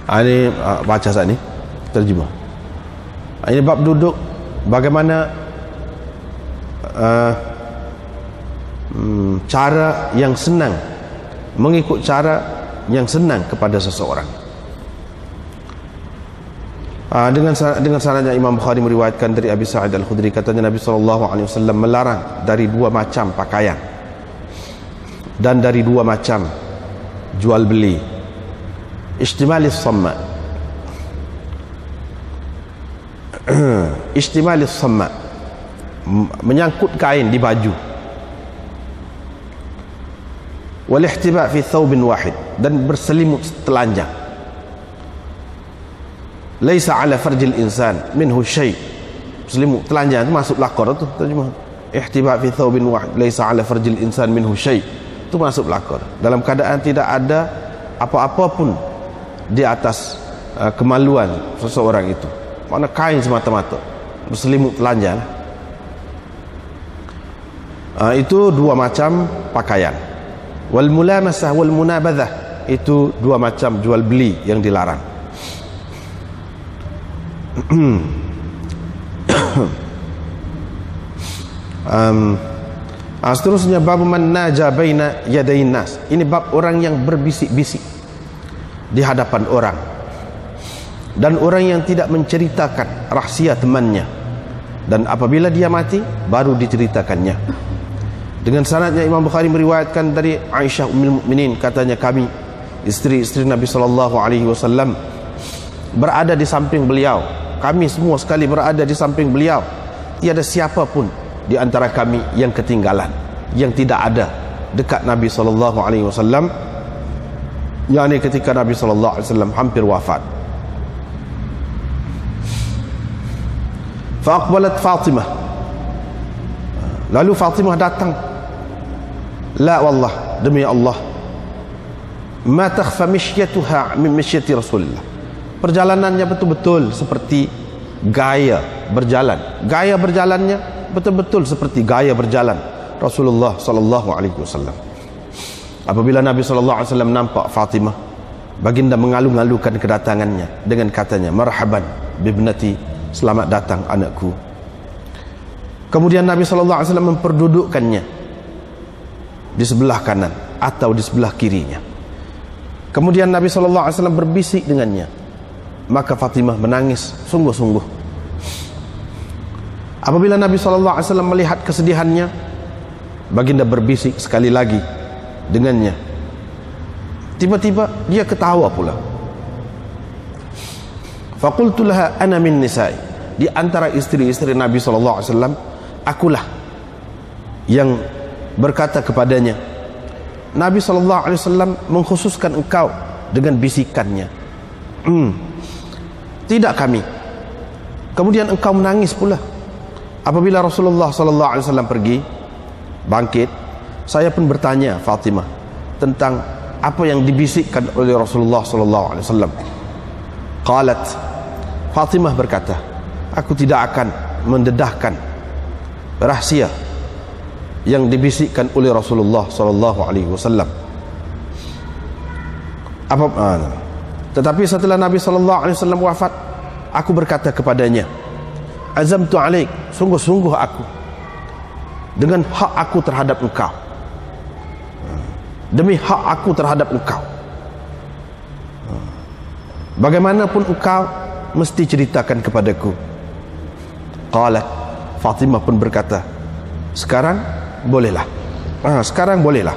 Ini baca saat ini terjemah. Ini bab duduk bagaimana cara yang senang, mengikut cara yang senang kepada seseorang. Dengan sanadnya Imam Bukhari meriwayatkan dari Abi Sa'id Al-Khudri, katanya Nabi SAW melarang dari dua macam pakaian dan dari dua macam jual beli. Istimalis samma, istimalis samma, menyangkut kain di baju. Wal ihtiba' fi thawbin wahid, dan berselimut telanjang. Laisa ala farjil insan minhu syai', selimut telanjang itu masuk lakor tu terjemah. Ihtiba' fi thawbin wahid laisa ala farjil insan minhu syai', itu masuk lakor, dalam keadaan tidak ada apa-apa pun di atas kemaluan seseorang itu. Mana kain semata-mata, berselimut telanjang. Itu dua macam pakaian. Wal mulamasah wal munabadzah, itu dua macam jual beli yang dilarang. Seterusnya bab man naja baina yadayin nas. Ini bab orang yang berbisik-bisik di hadapan orang, dan orang yang tidak menceritakan rahsia temannya, dan apabila dia mati baru diceritakannya. Dengan sanadnya Imam Bukhari meriwayatkan dari Aisyah Ummul Mukminin, katanya kami isteri-isteri Nabi SAW berada di samping beliau. Kami semua sekali berada di samping beliau. Tiada siapa pun di antara kami yang ketinggalan, yang tidak ada dekat Nabi SAW, yakni ketika Nabi SAW hampir wafat. Faqbalat Fatimah, lalu Fatimah datang. La wallah, demi Allah, ma takhfa mishyatuha min mishyati Rasulullah. Perjalanannya betul-betul seperti gaya berjalan. Gaya berjalannya betul-betul seperti gaya berjalan Rasulullah sallallahu alaihi wasallam. Apabila Nabi sallallahu alaihi wasallam nampak Fatimah, baginda mengalu-alukan kedatangannya dengan katanya, marhaban bibnati, selamat datang anakku. Kemudian Nabi sallallahu alaihi wasallam memperdudukkannya di sebelah kanan atau di sebelah kirinya. Kemudian Nabi SAW berbisik dengannya, maka Fatimah menangis sungguh-sungguh. Apabila Nabi SAW melihat kesedihannya, baginda berbisik sekali lagi dengannya. Tiba-tiba dia ketawa pula. Faqultu laha ana min nisa'i, di antara istri-istri Nabi SAW, akulah yang berkata kepadanya, Nabi SAW mengkhususkan engkau dengan bisikannya. Tidak kami. Kemudian engkau menangis pula. Apabila Rasulullah SAW pergi, bangkit, saya pun bertanya Fatimah tentang apa yang dibisikkan oleh Rasulullah SAW. Qalat, Fatimah berkata, aku tidak akan mendedahkan rahasia yang dibisikkan oleh Rasulullah SAW. Tetapi setelah Nabi SAW wafat, aku berkata kepadanya, azamtu alaik, sungguh-sungguh aku dengan hak aku terhadap engkau, demi hak aku terhadap engkau, bagaimanapun engkau mesti ceritakan kepadaku. Qalat, Fatimah pun berkata, sekarang bolehlah. Sekarang bolehlah.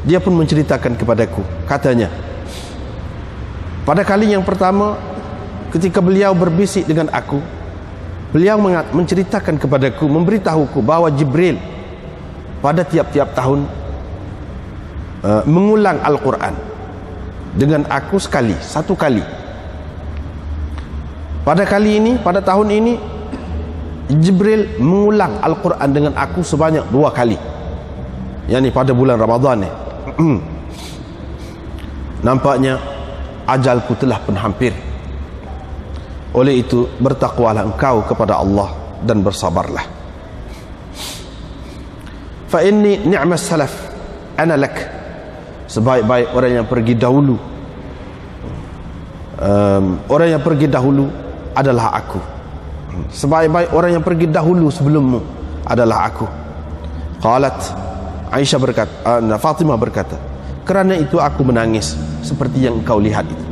Dia pun menceritakan kepadaku, katanya, pada kali yang pertama ketika beliau berbisik dengan aku, beliau menceritakan kepadaku, memberitahuku bahwa Jibril pada tiap-tiap tahun mengulang Al-Quran dengan aku sekali, satu kali. Pada kali ini, pada tahun ini, Jibril mengulang Al-Quran dengan aku sebanyak 2 kali, yakni pada bulan Ramadan ni. Nampaknya ajalku telah pun hampir. Oleh itu bertakwalah engkau kepada Allah dan bersabarlah. fa inni ni'mas salaf ana lak, sebaik-baik orang yang pergi dahulu, orang yang pergi dahulu adalah aku. Sebaik-baik orang yang pergi dahulu sebelummu adalah aku. Qalat, Aisyah berkata, Fatimah berkata, kerana itu aku menangis seperti yang engkau lihat itu.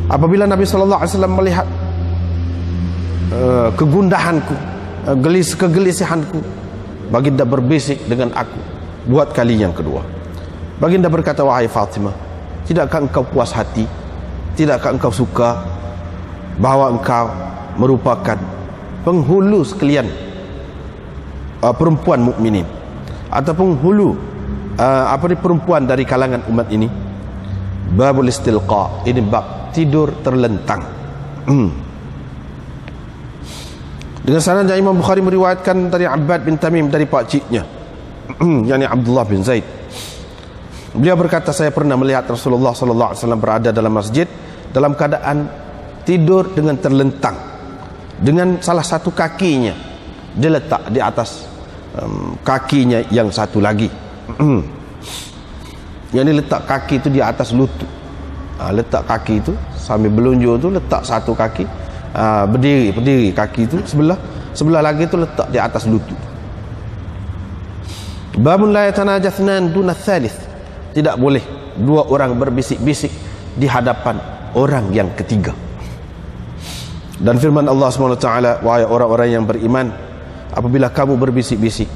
Apabila Nabi SAW melihat kegundahanku, kegelisahanku, baginda berbisik dengan aku buat kali yang kedua. Baginda berkata, wahai Fatimah, tidakkah engkau puas hati, tidakkah engkau suka bahawa engkau merupakan penghulu sekalian perempuan mukminin, atau penghulu perempuan dari kalangan umat ini? Babul istilqa, ini bab tidur terlentang. Dengan sanadnya Imam Bukhari meriwayatkan dari Abbad bin Tamim dari pakciknya, yakni Abdullah bin Zaid. Beliau berkata, saya pernah melihat Rasulullah SAW berada dalam masjid dalam keadaan tidur dengan terlentang, dengan salah satu kakinya diletak di atas kakinya yang satu lagi. Yang letak kaki itu di atas lutut. Letak kaki itu sambil belunjuk itu letak satu kaki, berdiri kaki itu sebelah lagi itu letak di atas lutut. Babun la yatanajathnan duna thalith, tidak boleh dua orang berbisik-bisik di hadapan orang yang ketiga. Dan firman Allah SWT, wahai orang-orang yang beriman, apabila kamu berbisik-bisik,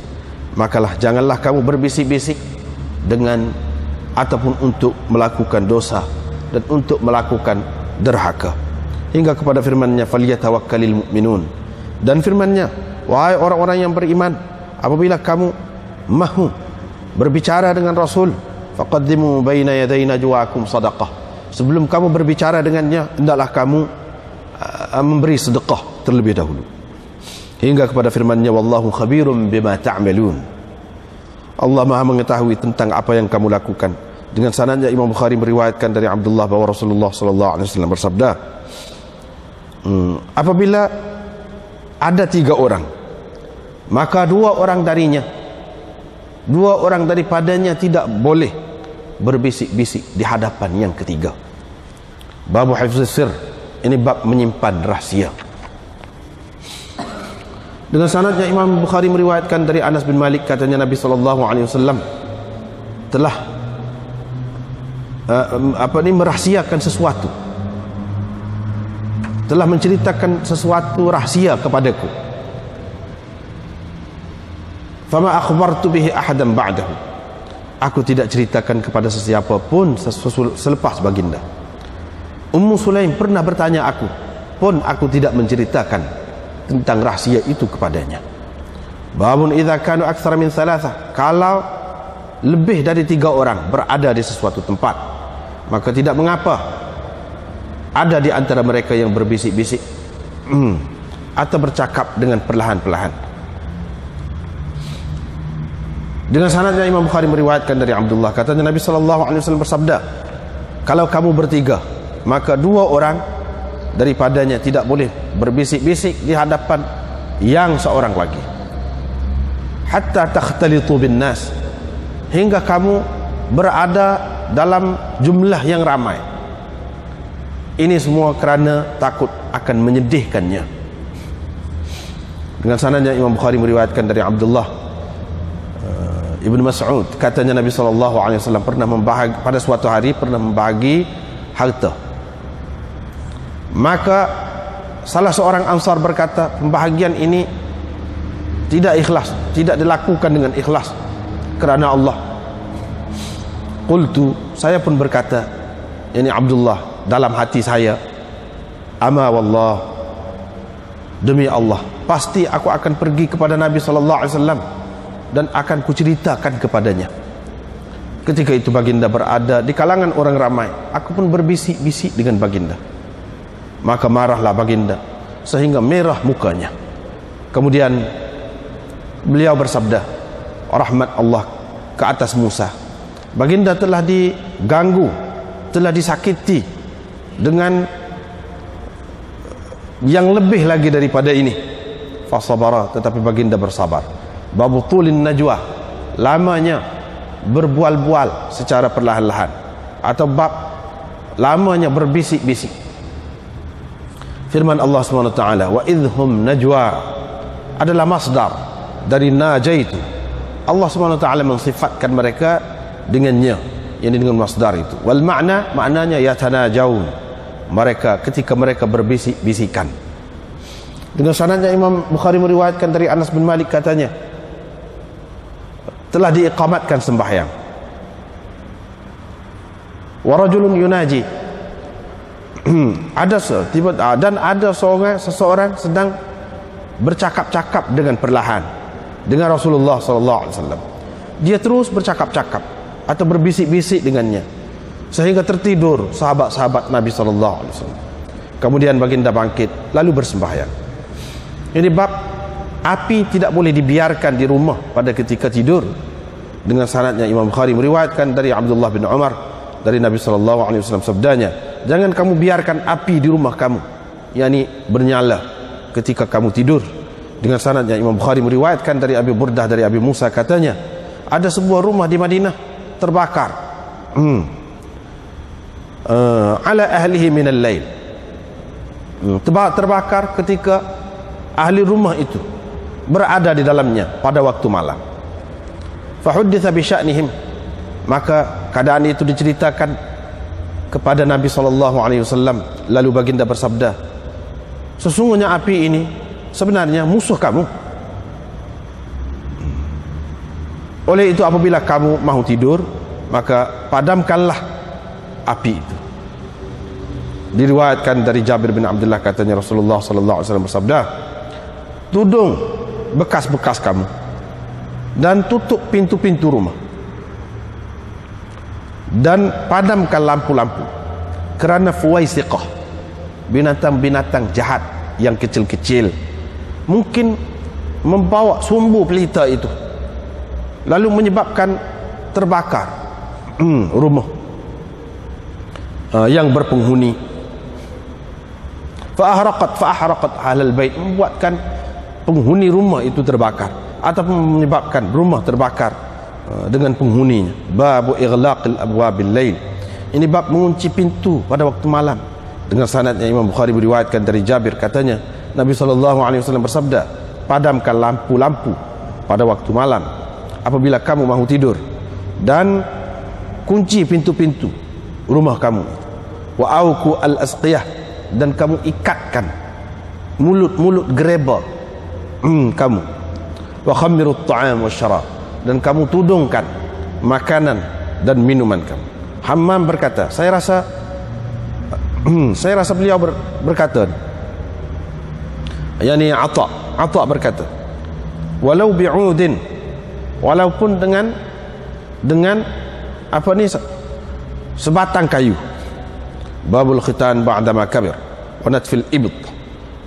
makalah janganlah kamu berbisik-bisik dengan ataupun untuk melakukan dosa dan untuk melakukan derhaka, hingga kepada firman-Nya, falyatawakkalil mu'minun. Dan firman-Nya, wahai orang-orang yang beriman, apabila kamu mahu berbicara dengan Rasul, faqaddimu baina yaday najwaakum sadaqah, sebelum kamu berbicara dengannya, hendaklah kamu memberi sedekah terlebih dahulu, hingga kepada firman-Nya, wallahu khabirum bima ta'malun, Allah Maha mengetahui tentang apa yang kamu lakukan. Dengan sanadnya Imam Bukhari meriwayatkan dari Abdullah bahwa Rasulullah SAW bersabda, apabila ada 3 orang, maka 2 orang darinya, 2 orang daripadanya tidak boleh berbisik-bisik di hadapan yang ketiga. Babu hifzis sir, ini bab menyimpan rahsia. Dengan sanadnya Imam Bukhari meriwayatkan dari Anas bin Malik, katanya Nabi SAW telah merahsiakan sesuatu, telah menceritakan sesuatu rahsia kepadaku. Fama akhbartu bihi ahadan ba'dahu, aku tidak ceritakan kepada sesiapa pun selepas baginda. Ummu Sulaim pernah bertanya aku, pun aku tidak menceritakan tentang rahsia itu kepadanya. Babun idza kanu aktsara min thalathah, kalau lebih dari 3 orang berada di sesuatu tempat, maka tidak mengapa ada di antara mereka yang berbisik-bisik atau bercakap dengan perlahan-perlahan. Dengan sanadnya Imam Bukhari meriwayatkan dari Abdullah, katanya Nabi SAW bersabda, kalau kamu bertiga, maka 2 orang daripadanya tidak boleh berbisik-bisik di hadapan yang seorang lagi, hatta takhtalitu bin nas, hingga kamu berada dalam jumlah yang ramai. Ini semua kerana takut akan menyedihkannya. Dengan sanadnya Imam Bukhari meriwayatkan dari Abdullah Ibn Mas'ud, katanya Nabi SAW pernah membahagi, pada suatu hari pernah membahagi harta. Maka salah seorang Ansar berkata, pembahagian ini tidak ikhlas, tidak dilakukan dengan ikhlas kerana Allah. Qultu, saya pun berkata, ini Abdullah, dalam hati saya, ama wallah, demi Allah, pasti aku akan pergi kepada Nabi SAW dan akan kuceritakan kepadanya. Ketika itu baginda berada di kalangan orang ramai, aku pun berbisik-bisik dengan baginda. Maka marahlah baginda sehingga merah mukanya. Kemudian beliau bersabda, rahmat Allah ke atas Musa, baginda telah diganggu, telah disakiti dengan yang lebih lagi daripada ini. Fasabara, tetapi baginda bersabar. Babu tulin najwa, lamanya berbual-bual secara perlahan-lahan, atau bab lamanya berbisik-bisik. Firman Allah SWT, wa idhum najwa adalah masdar dari najaitu. Allah SWT mensifatkan mereka dengannya, yang dengan masdar itu. Wal makna, maknanya yatanajawun, mereka ketika mereka berbisik-bisikan. Dengan sanadnya Imam Bukhari meriwayatkan dari Anas bin Malik, katanya telah diiqamatkan sembahyang, wa rajulun yunaji, dan ada seseorang sedang bercakap-cakap dengan perlahan dengan Rasulullah SAW. Dia terus bercakap-cakap atau berbisik-bisik dengannya sehingga tertidur sahabat-sahabat Nabi SAW. Kemudian baginda bangkit lalu bersembahyang. Ini bab api tidak boleh dibiarkan di rumah pada ketika tidur. Dengan sanadnya Imam Bukhari meriwayatkan dari Abdullah bin Umar dari Nabi SAW, sabdanya, jangan kamu biarkan api di rumah kamu, yakni bernyala ketika kamu tidur. Dengan sanadnya Imam Bukhari meriwayatkan dari Abi Burdah dari Abi Musa, katanya ada sebuah rumah di Madinah terbakar ala ahlihi minal lail, terbakar ketika ahli rumah itu berada di dalamnya pada waktu malam. Fahudditha bi sya'nihim, maka keadaan itu diceritakan kepada Nabi SAW. Lalu baginda bersabda, sesungguhnya api ini sebenarnya musuh kamu. Oleh itu apabila kamu mahu tidur, maka padamkanlah api itu. Diriwayatkan dari Jabir bin Abdullah, katanya Rasulullah SAW bersabda, tudung bekas-bekas kamu dan tutup pintu-pintu rumah dan padamkan lampu-lampu, kerana fuwaisiqah, binatang-binatang jahat yang kecil-kecil mungkin membawa sumbu pelita itu lalu menyebabkan terbakar rumah yang berpenghuni. Fa'ahraqat ahlal bait, membuatkan penghuni rumah itu terbakar ataupun menyebabkan rumah terbakar dengan penghuninya. Babu ighlaqil abwabil lail, ini bab mengunci pintu pada waktu malam. Dengan sanadnya Imam Bukhari meriwayatkan dari Jabir, katanya Nabi SAW bersabda, padamkan lampu-lampu pada waktu malam apabila kamu mahu tidur, dan kunci pintu-pintu rumah kamu. Wa auku al-asqiyah, dan kamu ikatkan mulut-mulut gereba kamu. Wa khammirut ta'am wa syarab, dan kamu tudungkan makanan dan minuman kamu. Hammam berkata, saya rasa beliau berkata, yakni Atha berkata, walau bi'udin, walaupun dengan apa ni, sebatang kayu. Babul khitan ba'da ma kabir wa natfil ibt,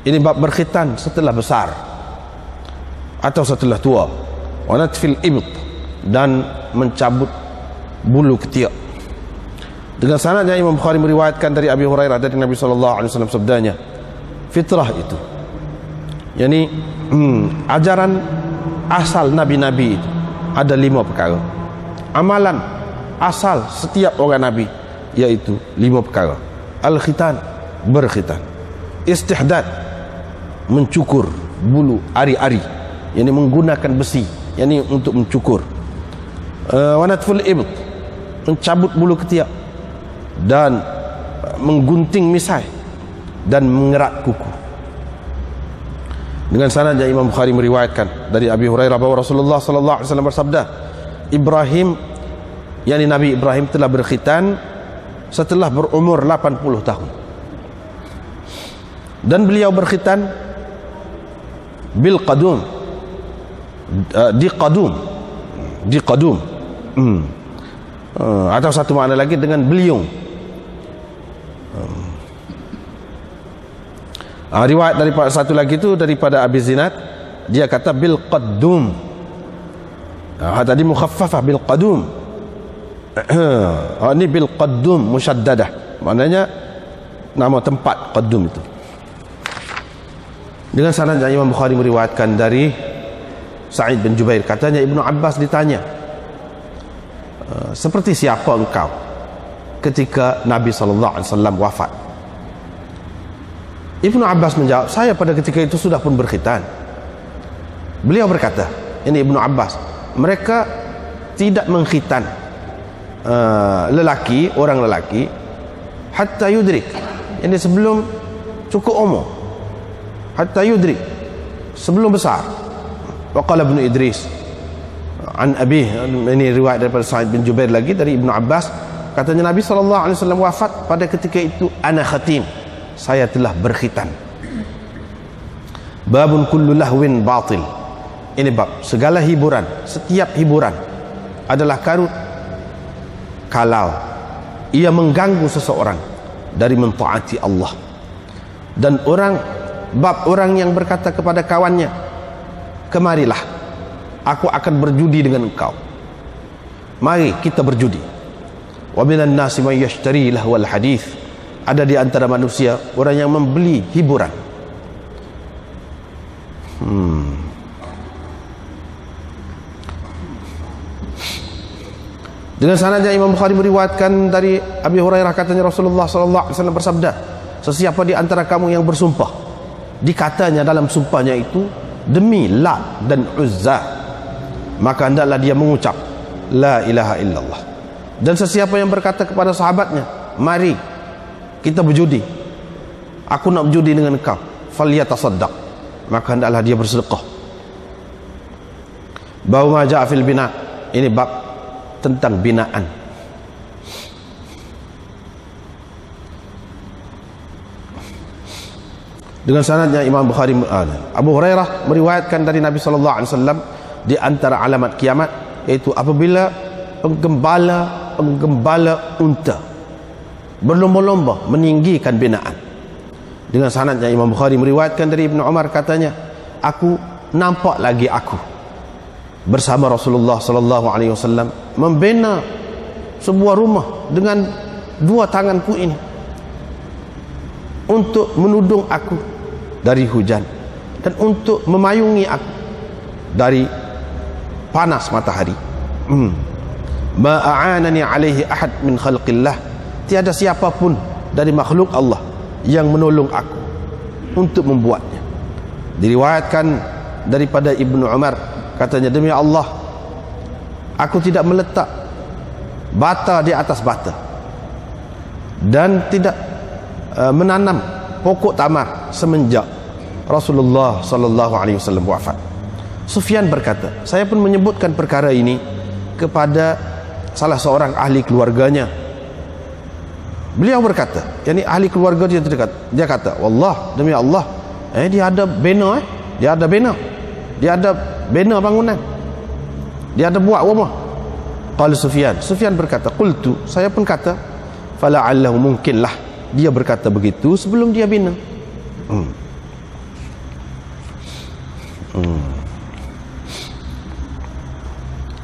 ini bab berkhitan setelah besar atau setelah tua. Wa natfil ibt, dan mencabut bulu ketiak. Dengan sanadnya Imam Bukhari meriwayatkan dari Abi Hurairah dari Nabi SAW sabdanya, fitrah itu, yakni ajaran asal nabi-nabi itu ada 5 perkara. Amalan asal setiap orang nabi yaitu 5 perkara. Al-khitan, berkhitan. Istihdad, mencukur bulu ari-ari, yakni menggunakan besi, yakni untuk mencukur. Wa natful ibt, mencabut bulu ketiak, dan menggunting misai, dan mengerat kuku. Dengan sanadnya Imam Bukhari meriwayatkan dari Abi Hurairah bahwa Rasulullah SAW bersabda, Ibrahim, yakni Nabi Ibrahim telah berkhitan setelah berumur 80 tahun, dan beliau berkhitan bil qadum, di qadum, atau satu makna lagi dengan beliung. Riwayat daripada satu lagi itu daripada Abi Zinad, dia kata bil qaddum. Tadi mukhaffafah bil qadum. Ini bil qaddum musyaddadah, maknanya nama tempat qaddum itu. Dengan sanadnya Imam Bukhari meriwayatkan dari Sa'id bin Jubair, katanya Ibnu Abbas ditanya, seperti siapa engkau ketika Nabi SAW wafat? Ibnu Abbas menjawab, saya pada ketika itu sudah pun berkhitan. Beliau berkata, ini Ibnu Abbas, mereka tidak mengkhitan orang lelaki hatta yudrik, ini sebelum cukup umur, hatta yudrik, sebelum besar. Waqala Ibnu Idris an Abi, ini riwayat daripada Sa'id bin Jubair lagi dari Ibnu Abbas, katanya Nabi SAW wafat pada ketika itu ana khatim, saya telah berkhitan. Babun kullu lahwin batil, ini bab segala hiburan, setiap hiburan adalah karut kalau ia mengganggu seseorang dari mentaati Allah. Dan bab orang yang berkata kepada kawannya, kemarilah, aku akan berjudi dengan engkau, mari kita berjudi. Wa minan nasi man yashtari lahwal hadith, ada di antara manusia orang yang membeli hiburan. Dengan sanadnya Imam Bukhari meriwayatkan dari Abi Hurairah, katanya Rasulullah SAW bersabda, sesiapa di antara kamu yang bersumpah, dikatanya dalam sumpahnya itu demi Lat dan Uzza, maka hendaklah dia mengucap la ilaha illallah. Dan sesiapa yang berkata kepada sahabatnya, mari kita berjudi, aku nak berjudi dengan engkau, falyatasaddaq, maka hendaklah dia bersedekah. Bab ma ja'a fil bina, ini bab tentang binaan. Dengan sanadnya Imam Bukhari, Abu Hurairah meriwayatkan dari Nabi SAW, di antara alamat kiamat yaitu apabila penggembala unta berlomba-lomba meninggikan binaan. Dengan sanadnya Imam Bukhari meriwayatkan dari Ibnu Umar, katanya, aku nampak lagi aku bersama Rasulullah SAW membina sebuah rumah dengan dua tanganku ini untuk menudung aku dari hujan dan untuk memayungi aku dari panas matahari. Ma a'anani alaihi ahad min khalqillah, tiada siapapun dari makhluk Allah yang menolong aku untuk membuatnya. Diriwayatkan daripada Ibnu Umar, katanya, demi Allah, aku tidak meletak bata di atas bata dan tidak menanam pokok tamar semenjak Rasulullah SAW wafat. Sufyan berkata, saya pun menyebutkan perkara ini kepada salah seorang ahli keluarganya. Beliau berkata, yakni ahli keluarga dia terdekat, dia kata, wallah, demi Allah, dia ada bina, dia ada bina bangunan, dia ada buat rumah. Qala Sufyan berkata, qultu, saya pun kata, fala'allahu, mungkinlah dia berkata begitu sebelum dia bina.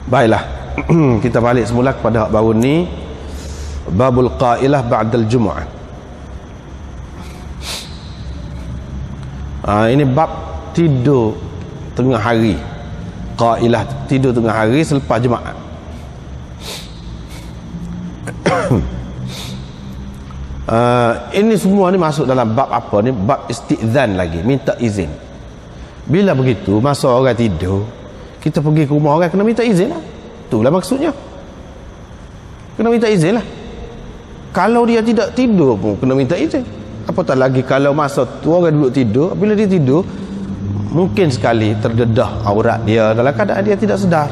Baiklah, kita balik semula kepada baru ni, babul qailah ba'dal jumu'ah. Ini bab tidur tengah hari. Qailah, tidur tengah hari selepas Jumaat. Ini semua ni masuk dalam bab apa ni? Bab isti'zan lagi, minta izin. Bila begitu, masa orang tidur, kita pergi ke rumah orang, kena minta izin lah. Itulah maksudnya, kena minta izin lah. Kalau dia tidak tidur pun kena minta izin, apatah lagi kalau masa tu orang duduk tidur. Bila dia tidur, mungkin sekali terdedah aurat dia dalam keadaan dia tidak sedar,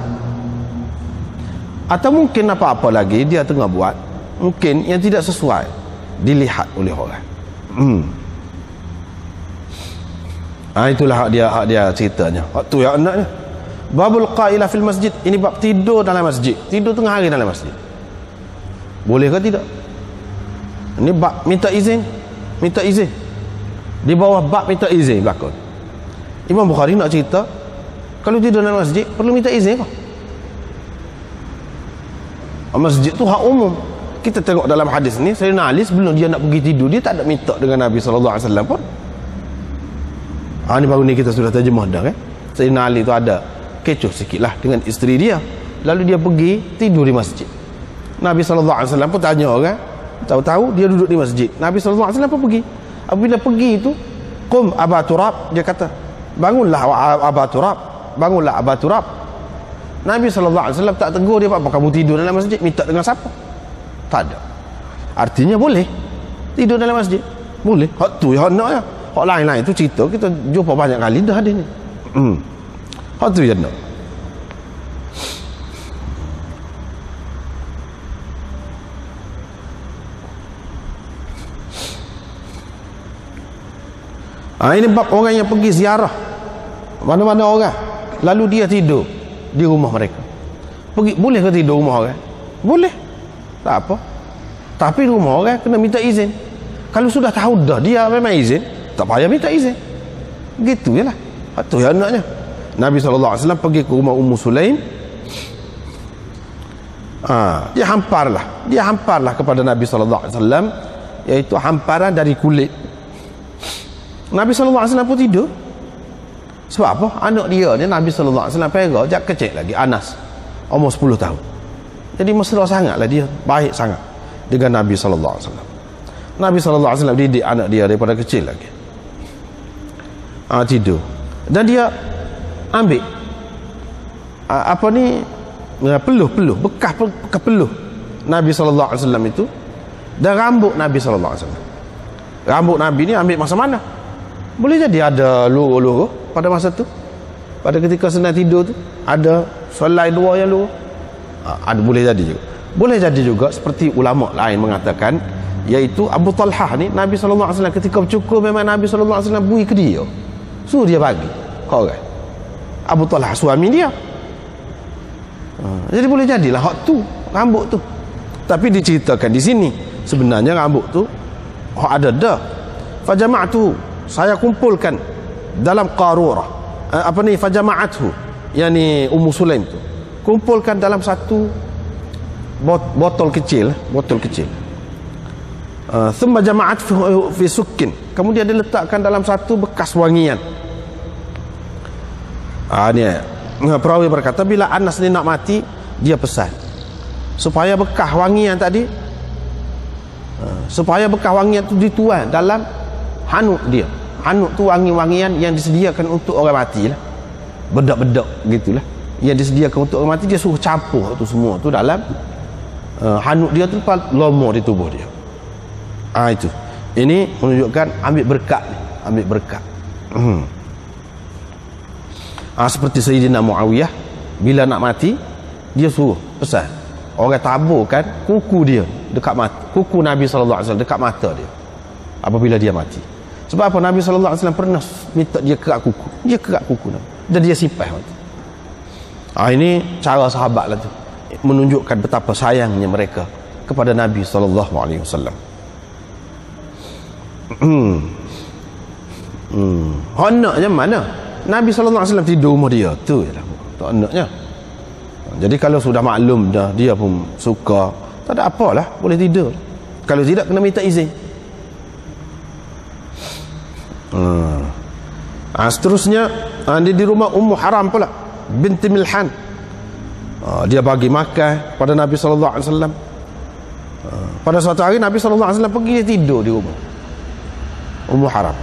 atau mungkin apa-apa lagi dia tengah buat, mungkin yang tidak sesuai dilihat oleh orang. Itulah hak dia ceritanya. Waktu yang anaknya babul qailah fil masjid, ini bab tidur dalam masjid, tidur tengah hari dalam masjid, boleh ke tidak? Ini bab minta izin di bawah bab minta izin berlaku. Imam Bukhari nak cerita, kalau tidur dalam masjid perlu minta izin kah? Masjid tu hak umum. Kita tengok dalam hadis ni, Sayyidina Ali sebelum dia nak pergi tidur, dia tak ada minta dengan Nabi SAW pun. Ni baru ni kita sudah terjemah dah kan. Sayyidina Ali tu ada kecoh sikit lah dengan isteri dia. Lalu dia pergi tidur di masjid. Nabi SAW pun tanya orang, tahu-tahu dia duduk di masjid. Nabi SAW pun pergi. Apabila pergi itu, qum Aba Turab, dia kata, bangunlah Aba Turab, bangunlah Aba Turab. Nabi SAW tak tegur dia, apa kamu tidur dalam masjid, minta dengan siapa? Tak ada. Artinya boleh tidur dalam masjid, boleh. Hak tu ya nak ya. Hak lain-lain tu cerita kita jumpa banyak kali dah ada ni. Hak tu ya nak. Ini bab orang yang pergi ziarah mana-mana orang, lalu dia tidur di rumah mereka. Boleh ke tidur rumah orang? Boleh, tak apa. Tapi rumah orang kena minta izin. Kalau sudah tahu dah dia memang izin, tak payah minta izin. Gitu je lah. Itu ya anaknya. Nabi SAW pergi ke rumah Ummu Sulaim. Dia hamparlah kepada Nabi SAW, iaitu hamparan dari kulit. Nabi SAW pun tidur. Sebab apa? Anak dia ni Nabi SAW pegang jak kecil lagi, Anas, umur 10 tahun. Jadi mesra sangatlah dia, baik sangat dengan Nabi SAW. Nabi SAW didik anak dia daripada kecil lagi. Tidur. Dan dia ambil peluh, bekas peluh Nabi SAW itu, dan rambut Nabi SAW. Rambut Nabi ni ambil masa mana? Boleh jadi ada luruh-luruh pada masa tu, pada ketika senang tidur tu ada selai dua yang luruh. Ada, boleh jadi juga. Boleh jadi juga seperti ulama lain mengatakan, iaitu Abu Talhah ni, Nabi SAW ketika bercukur memang Nabi SAW bui ke dia, suruh dia bagi kau orang. Abu Talhah suami dia. Jadi boleh jadilah hak tu, rambut tu. Tapi diceritakan di sini sebenarnya rambut tu hak ada dah. Fajama'tu, saya kumpulkan dalam qarurah. Fajama'athu, yani Ummu Sulaim tu kumpulkan dalam satu botol kecil. Thumma jama'at fi sukkin, kemudian diletakkan dalam satu bekas wangian. Perawi berkata, bila Anas ni nak mati, dia pesan supaya bekas wangian tadi, supaya bekas wangian tu dituang dalam hanuk dia. Hanuk tu wangi-wangian yang disediakan untuk orang mati lah, bedak-bedak gitulah yang disediakan untuk orang mati. Dia suruh campur tu semua tu dalam hanuk dia tu, lomo di tubuh dia. Itu ini menunjukkan ambil berkat. Seperti Sayyidina Muawiyah bila nak mati, dia suruh pesan orang taburkan kuku dia dekat mata, kuku Nabi SAW dekat mata dia apabila dia mati. Sebab apa? Nabi SAW pernah minta dia kerak kuku, dan dia simpan waktu. Ini cara sahabat lah tu, menunjukkan betapa sayangnya mereka kepada Nabi SAW. Anaknya mana? Nabi SAW tidur rumah dia tu je lah, tak anaknya. Jadi kalau sudah maklum dah, dia pun suka, tak ada apalah, boleh tidur. Kalau tidak, kena minta izin. Seterusnya di rumah Ummu Haram pula, binti Milhan. Dia bagi makan pada Nabi SAW. Pada suatu hari Nabi SAW pergi, dia tidur di rumah Ummu Haram.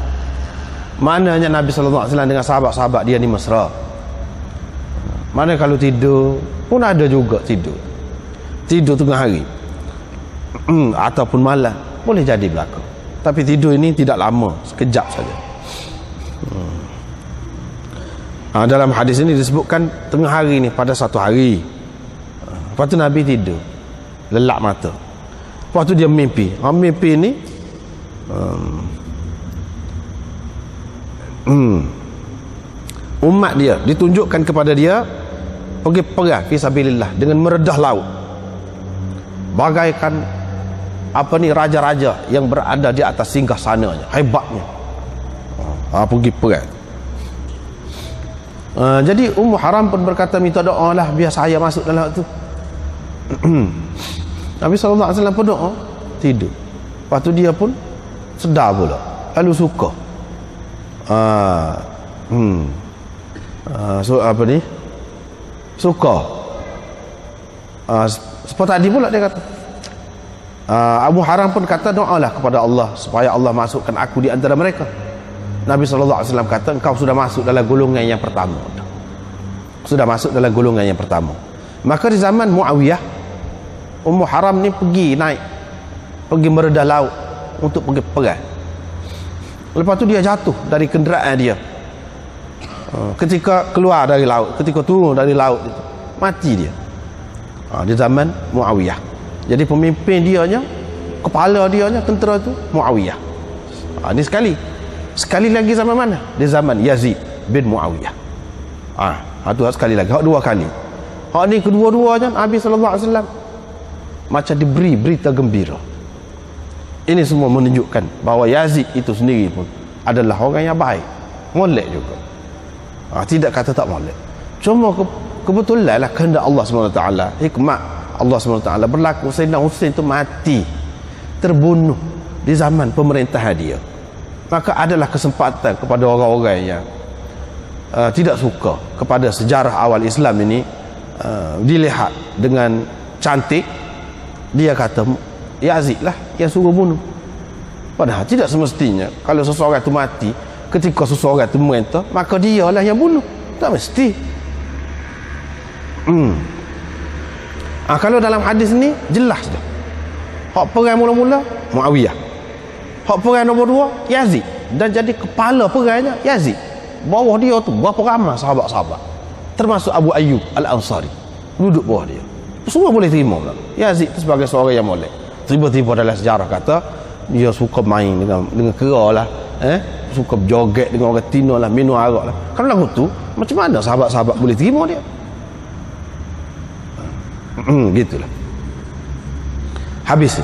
Maknanya Nabi SAW dengan sahabat-sahabat dia ni mesra. Mana kalau tidur pun ada juga tidur tengah hari ataupun malam, boleh jadi berlaku. Tapi tidur ini tidak lama, sekejap saja. Dalam hadis ini disebutkan tengah hari ni, pada satu hari. Lepas tu Nabi tidur, lelak mata. Lepas tu dia mimpi. Mimpi ni umat dia ditunjukkan kepada dia pergi perang fisabilillah dengan meredah laut, bagaikan raja-raja yang berada di atas singgah sananya, hebatnya. Pergi perang. Jadi Ummu Haram pun berkata, minta doa lah biar saya masuk dalam waktu. Nabi SAW pun doa, tidur. Lepas tu dia pun sedar pula, lalu suka Suka. Seperti tadi pula dia kata, Abu Haram pun kata, doalah kepada Allah supaya Allah masukkan aku di antara mereka. Nabi SAW kata, engkau sudah masuk dalam golongan yang pertama. Sudah masuk dalam golongan yang pertama. Maka di zaman Muawiyah, Ummu Haram ni pergi meredah laut untuk pergi perang. Lepas tu dia jatuh dari kenderaan dia. Ketika keluar dari laut, ketika turun dari laut itu, mati dia. Di zaman Muawiyah. Jadi pemimpin dianya, kepala dianya, tentera tu Muawiyah. Ini sekali lagi zaman mana? Di zaman Yazid bin Muawiyah. Itu sekali lagi, dua kali. Ni kedua-duanya Nabi SAW macam diberi berita gembira. Ini semua menunjukkan bahawa Yazid itu sendiri pun adalah orang yang baik, molek juga. Tidak kata tak molek, cuma kebetulan lah kehendak Allah SWT, hikmat Allah SWT berlaku. Sayyidina Husain itu mati, terbunuh di zaman pemerintahan dia. Maka adalah kesempatan kepada orang-orang yang tidak suka kepada sejarah awal Islam ini, dilihat dengan cantik. Dia kata Yazid lah yang suruh bunuh. Padahal tidak semestinya kalau seseorang itu mati ketika seseorang itu memerintah, maka dia lah yang bunuh. Tak mesti. Kalau dalam hadis ni jelas dah. Hak perang mula-mula Muawiyah, hak perang nombor 2 Yazid, dan jadi kepala perangnya Yazid. Bawah dia tu berapa ramai sahabat-sahabat, termasuk Abu Ayyub Al-Ansari duduk bawah dia. Semua boleh terima lah. Yazid tu sebagai seorang yang molek. Tiba-tiba dalam sejarah kata dia suka main dengan kera lah, suka berjoget dengan orang Tino lah, minum arak lah. Kalau lagu tu macam mana sahabat-sahabat boleh terima dia? Gitulah. Habis.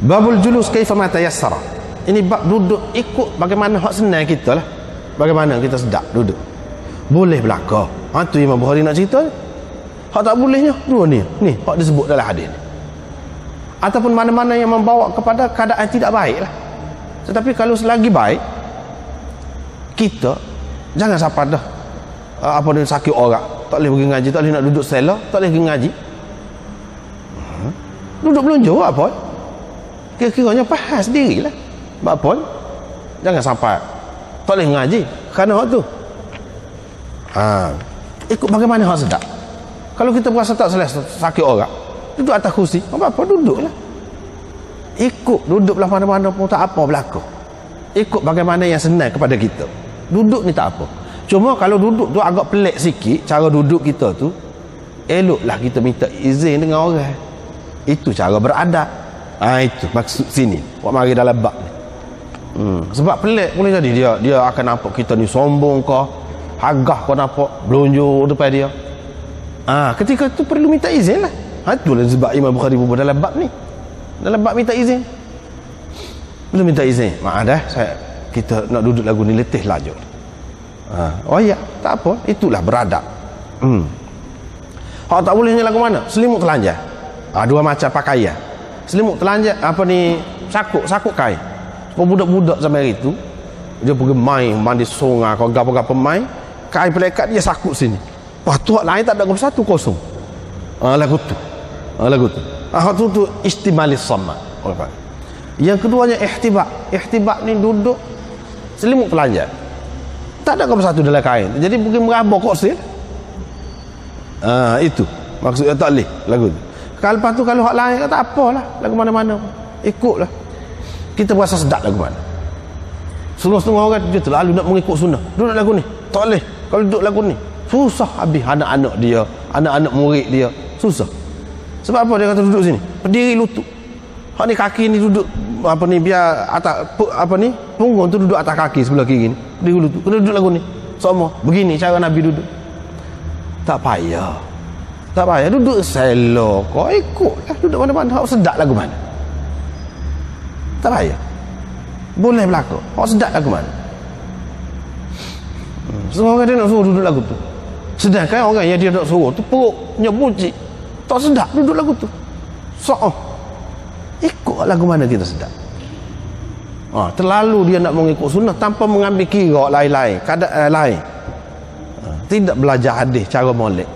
Babul julus kaifa ma tayassara. Ini bab duduk ikut bagaimana hak senang kita lah. Bagaimana kita sedap duduk. Boleh belaka. Tu Imam Bukhari nak cerita. Hak tak bolehnya dua ni hak disebut dalam hadis ni. Ataupun mana-mana yang membawa kepada keadaan tidak baik lah. Tetapi kalau selagi baik, kita jangan sampai dah sakit orang, tak boleh pergi ngaji, tak boleh nak duduk sela, tak boleh pergi ngaji. Duduk belanja apa? Kira-kiranya faham sendirilah. Apa? Jangan sampai tak boleh ngaji kerana hak tu. Ikut bagaimana hak sedap. Kalau kita berasa tak selesa sakit orang, duduk atas kursi, apa-apa duduklah. Ikut duduklah mana-mana pun tak apa berlaku. Ikut bagaimana yang senang kepada kita. Duduk ni tak apa. Cuma kalau duduk tu agak pelik sikit cara duduk kita tu, eloklah kita minta izin dengan orang. Itu cara beradab. Itu maksud sini. Buat mari dalam bab ni. Sebab pelik boleh jadi dia akan nampak kita ni sombong ke, hagah kau nampak belonjo depan dia. Ketika tu perlu minta izin lah. Itulah sebab Imam Bukhari buat dalam bab ni. Dalam bab minta izin. Belum minta izin. Maaf dah, kita nak duduk lagu ni letih laju. Oh ya, tak apa. Itulah beradab. Hak tak bolehnya lagu mana? Selimut telanjang. Dua macam pakaian. Selimut telanjang, sakuk kain. Budak-budak zaman itu dia pergi main mandi sungai kau gapo-gapo main, kain pelekat dia sakuk sini. Wah, tu lain tak ada satu kosong. Lagu tu. Tu istimalis sama. Yang keduanya ihtibak. Ihtibak ni duduk selimut telanjang. Tak ada satu dalam kain. Jadi pergi merabak kursi. Itu maksudnya tak boleh lagu tu. Kalau lepas tu kalau hak lain tak apalah, lagu mana-mana ikutlah. Kita berasa sedap lagu mana. Setengah-setengah orang dia terlalu nak mengikut sunnah. Duduk lagu ni tak boleh. Kalau duduk lagu ni susah habis anak-anak dia, anak-anak murid dia susah. Sebab apa dia kata duduk sini? Berdiri lutut. Hak ni kaki ni duduk biar atas punggung tu duduk atas kaki sebelah kiri ni. Berdiri lutut. Kena duduk lagu ni. Semua begini cara Nabi duduk. Tak payah. Duduk selo kau ikutlah, duduk mana-mana hak sedap lagu mana. Tak payah. Boleh berlaku. Hak sedap lagu mana. Semua orang dia nak suruh duduk lagu tu. Sedangkan orang yang dia nak suruh tu perutnya bunyi. Tak sedap duduk lagu tu. Ikut lagu mana kita sedap. Terlalu dia nak mengikut sunnah tanpa mengambil kira lain-lain, keadaan lain. Tidak belajar hadis cara molek.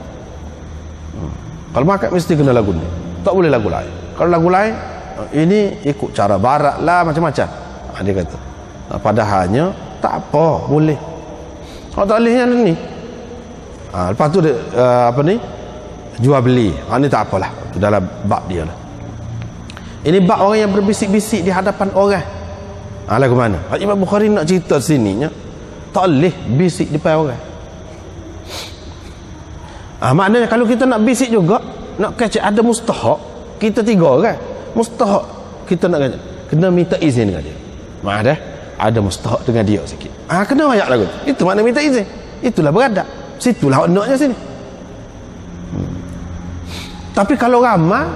Kalau makan mesti kena lagu ni, tak boleh lagu lain. Kalau lagu lain ini ikut cara barat lah, macam-macam. Dia kata padahalnya tak apa, boleh. Kalau tak bolehnya ni, lepas tu dia, apa ni, jual beli. Ini tak apalah, itu dalam bab dia lah. Ini bab orang yang berbisik-bisik di hadapan orang. Lagu mana? Imam Bukhari nak cerita sini nya, tak boleh bisik di depan orang. Maknanya kalau kita nak bisik juga, nak kecek ada mustahak, kita 3 orang. Mustahak kita nak kena minta izin dengan dia. Ada mustahak dengan dia sikit. Kena ayat lagu tu. Itu makna minta izin. Itulah beradab. Situlah honaknya sini. Tapi kalau ramai,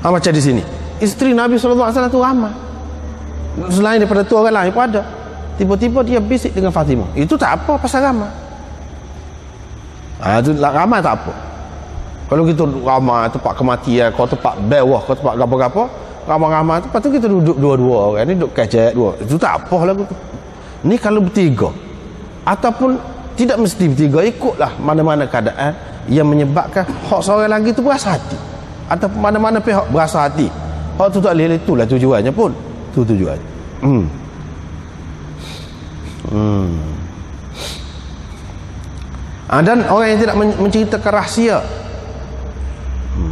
macam di sini, isteri Nabi SAW tu ramai. Selain daripada tu orang lain pun ada. Tiba-tiba dia bisik dengan Fatimah. Itu tak apa, pasal ramai. Itu ramai tak apa. Kalau kita ramai tempat kematian, kau tempat bawah, kau tempat apa-apa, ramai-ramai tu, lepas tu kita duduk dua-dua orang ni, duduk kecek dua. Itu tak apa lagu tu. Ni kalau bertiga, ataupun tidak mesti bertiga, ikutlah mana-mana keadaan yang menyebabkan hak seorang lagi tu berasa hati, ataupun mana-mana pihak berasa hati. Hak tu tak boleh, itulah tujuannya pun. Itu tujuannya. Dan orang yang tidak menceritakan rahsia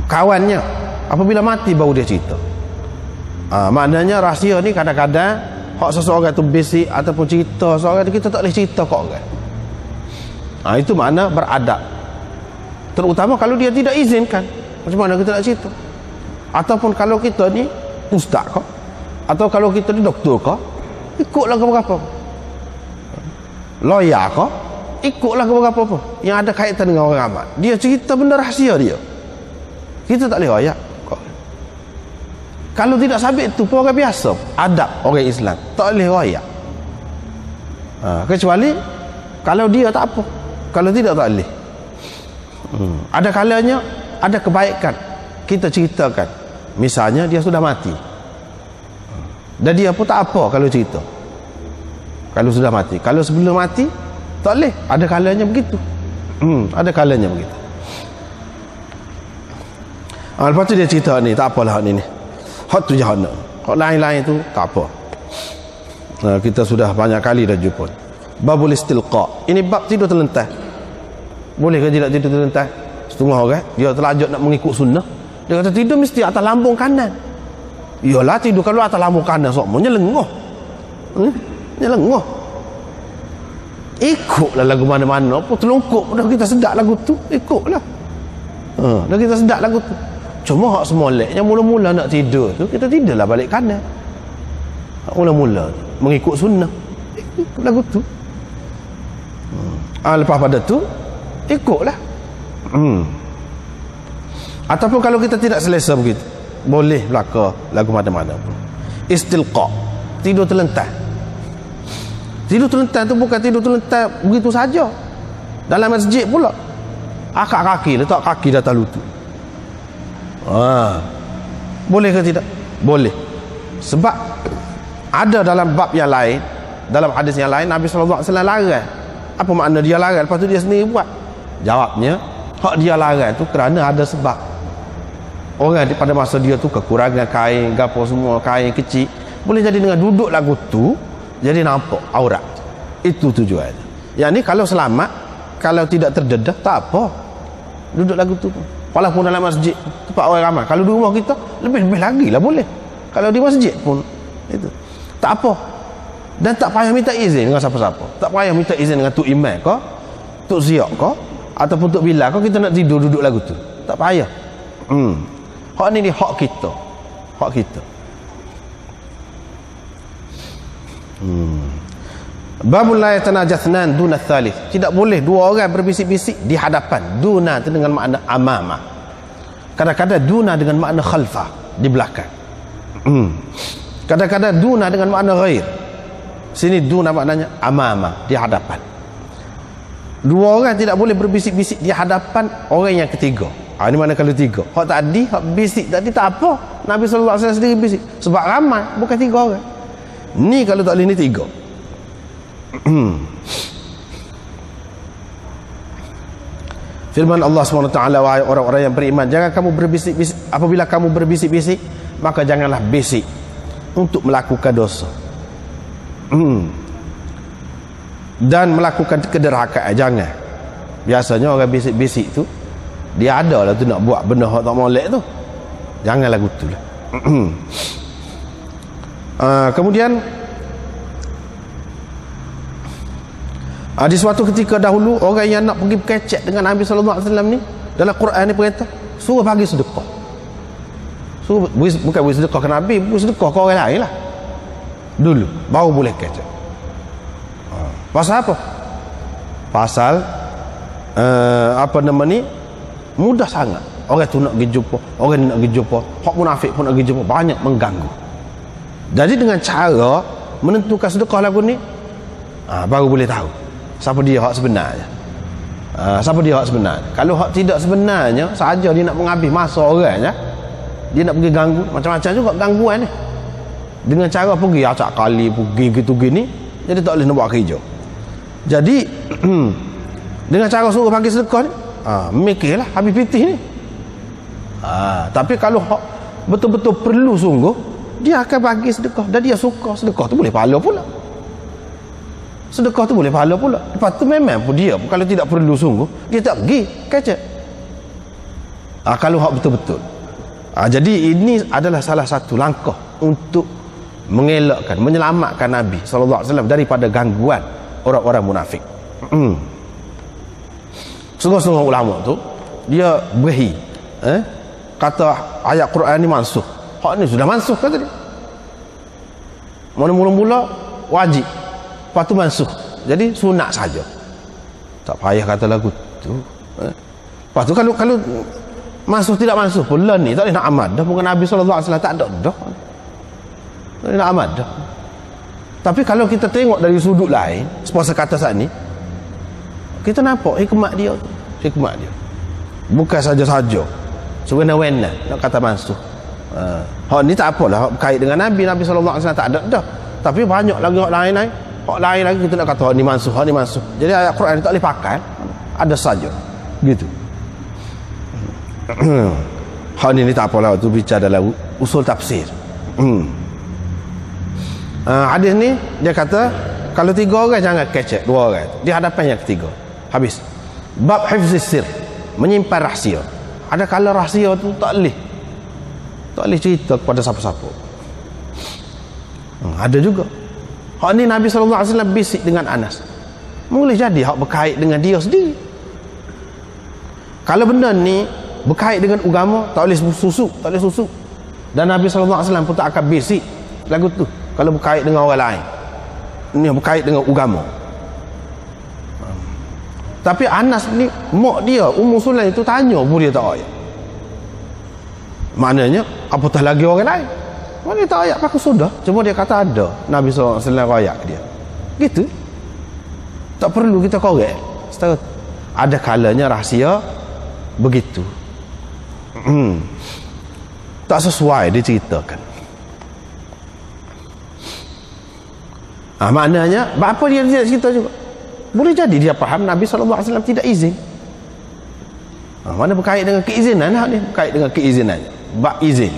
kawannya, apabila mati baru dia cerita. Maknanya rahsia ni kadang-kadang hak seseorang tu bisik ataupun cerita seorang tu, kita tak boleh cerita kat orang. Itu makna beradab. Terutama kalau dia tidak izinkan, macam mana kita nak cerita? Ataupun kalau kita ni ustaz kau, atau kalau kita ni doktor kau, ikutlah ke berapa, lawyer kau, ikutlah ke berapa pun yang ada kaitan dengan orang ramai. Dia cerita benda rahsia dia, kita tak boleh royak. Kalau tidak sabit tu pun orang biasa, adab orang Islam, tak boleh royak. Kecuali kalau dia tak apa, kalau tidak tak boleh. Ada kalanya ada kebaikan kita ceritakan, misalnya dia sudah mati dan dia pun tak apa kalau cerita kalau sudah mati. Kalau sebelum mati tak boleh, ada kalanya begitu. Ada kalanya begitu. Lepas tu dia cerita ni, tak apalah ni hak tu jahannam, hak lain-lain tu tak apa. Kita sudah banyak kali dah jumpa babul istilqa. Ini bab tidur terlentang. Boleh ke tidak tidur terlentang? Setengah orang dia terlajak nak mengikut sunnah, dia kata tidur mesti atas lambung kanan. Iyalah, tidur kalau atas lambung kanan semuanya lengoh. Lengoh. Ikutlah lagu mana-mana pun telungkup, dah kita sedap lagu tu, ikutlah. Dah kita sedap lagu tu. Cuma hak semolek yang mula-mula nak tidur tu, kita tidurlah balik kanan. Mula-mula mengikut sunnah, ikut lagu tu. Lepas pada tu ikutlah. Ataupun kalau kita tidak selesa begitu, boleh belaka lagu mana-mana pun. Istilqa, tidur terlentang. Tidur terlentang tu bukan tidur terlentang begitu saja, dalam masjid pula. Akak kaki, letak kaki di atas lutut. Boleh ke tidak? Boleh. Sebab ada dalam bab yang lain, dalam hadis yang lain, Nabi SAW larang. Apa makna dia larang? Lepas tu dia sendiri buat. Jawabnya, hak dia larang tu kerana ada sebab. Orang pada masa dia tu kekurangan kain, gapo semua, kain kecil, boleh jadi dengan duduk lagu tu jadi nampak aurat. Itu tujuannya. Yang ni kalau selamat, kalau tidak terdedah, tak apa, duduk lagu tu pun. Walaupun dalam masjid tempat orang ramai. Kalau di rumah kita lebih-lebih lagi lah boleh. Kalau di masjid pun itu tak apa. Dan tak payah minta izin dengan siapa-siapa. Tak payah minta izin dengan Tok Imam kau, Tok Ziak kau, ataupun Tok Bilal kau, kita nak tidur duduk lagu tu. Tak payah. Hak ni hak kita. Hak kita. Babul la yatanajathnan duna thalith. Tidak boleh dua orang berbisik-bisik di hadapan. Duna itu dengan makna amama. Kadang-kadang duna dengan makna khalfah, di belakang. Kadang-kadang duna dengan makna ghair. Sini duna maknanya amama, di hadapan. Dua orang tidak boleh berbisik-bisik di hadapan orang yang ketiga. Ini mana kalau tiga. Hak tadi, hak bisik tadi tak apa. Nabi SAW sendiri bisik. Sebab ramai, bukan tiga orang. Ni kalau tak boleh ni tiga. Firman Allah SWT, wahai orang-orang yang beriman, jangan kamu berbisik-bisik. Apabila kamu berbisik-bisik, maka janganlah bisik untuk melakukan dosa dan melakukan kederhakaan. Jangan. Biasanya orang bisik-bisik tu, dia ada lah tu nak buat benda yang tak molek tu. Janganlah gitu lah. Kemudian di suatu ketika dahulu, orang yang nak pergi berkecek dengan Nabi SAW ni, dalam Quran ni perintah suruh bagi sedekah. Suruh, bukan bagi sedekah ke Nabi, bagi sedekah ke orang lain lah dulu, baru boleh kecek. Pasal apa? Pasal apa nama ni, mudah sangat orang tu nak pergi jumpa, orang ni nak pergi jumpa, hak munafik pun nak pergi jumpa, banyak mengganggu. Jadi dengan cara menentukan sedekah lagu ni, baru boleh tahu siapa dia hak sebenarnya. Siapa dia hak sebenarnya. Kalau hak tidak sebenarnya saja dia nak menghabis masa orangnya, dia nak pergi ganggu, macam-macam juga gangguan ni. Dengan cara pergi acak kali, pergi gitu gini, jadi tak boleh nak buat kerja. Jadi dengan cara suruh bagi sedekah ni, mikirlah habis pitih ni. Tapi kalau hak betul-betul perlu sungguh, dia akan bagi sedekah, dan dia suka sedekah tu boleh pahala pula. Sedekah tu boleh pahala pula. Lepas tu memang pun dia kalau tidak perlu sungguh, dia tak pergi kecek. Kalau hak betul-betul. Jadi ini adalah salah satu langkah untuk mengelakkan, menyelamatkan Nabi SAW daripada gangguan orang-orang munafik. Setengah-setengah ulama tu dia beri kata ayat Quran ni mansuh. Hak ni sudah mansuh kata dia. Mula-mula wajib, lepas tu mansuh, jadi sunat saja, tak payah kata lagu tu. Lepas tu kalau mansuh tidak mansuh pun ni tak boleh nak amal dah. Bukan Nabi SAW tak ada dah, tak boleh nak amal dah. Tapi kalau kita tengok dari sudut lain, sepuasa kata saat ni, kita nampak hikmat dia tu. Hikmat dia bukan saja-saja sewenang-wenang nak kata mansuh. Hak ni tak apalah, hak berkait dengan Nabi SAW tak ada dah. Tapi banyak lagi hak lain-lain, hak lain lagi kita nak kata hak ni mansuh, hak ni mansuh. Jadi ayat Quran ni tak boleh pakai, ada saja gitu. Hal ni tak apalah, tu bicara dalam usul tafsir. Hadis ni dia kata kalau 3 orang jangan kecek 2 orang di hadapan yang ketiga. Habis. Bab hifzis sir, menyimpan rahsia. Ada kala rahsia tu tak boleh cerita kepada siapa-siapa. Ada juga. Hak ni Nabi SAW bisik dengan Anas, boleh jadi hak berkait dengan dia sendiri. Kalau benda ni berkait dengan agama, tak boleh susuk. Dan Nabi SAW pun tak akan bisik lagu tu kalau berkait dengan orang lain. Ini berkait dengan agama. Tapi Anas ni, mak dia Ummu Sulaim tu tanya pun dia tak ayat. Maknanya apatah lagi orang lain, mana tak ayat pakai sudah. Cuma dia kata ada Nabi SAW ayat dia gitu. Tak perlu kita korek. Ada kalanya rahsia begitu, tak sesuai diceritakan. Maknanya apa dia tidak cerita juga. Boleh jadi dia faham Nabi SAW tidak izin. Mana berkait dengan keizinan ni, berkait dengan keizinan, bab izin.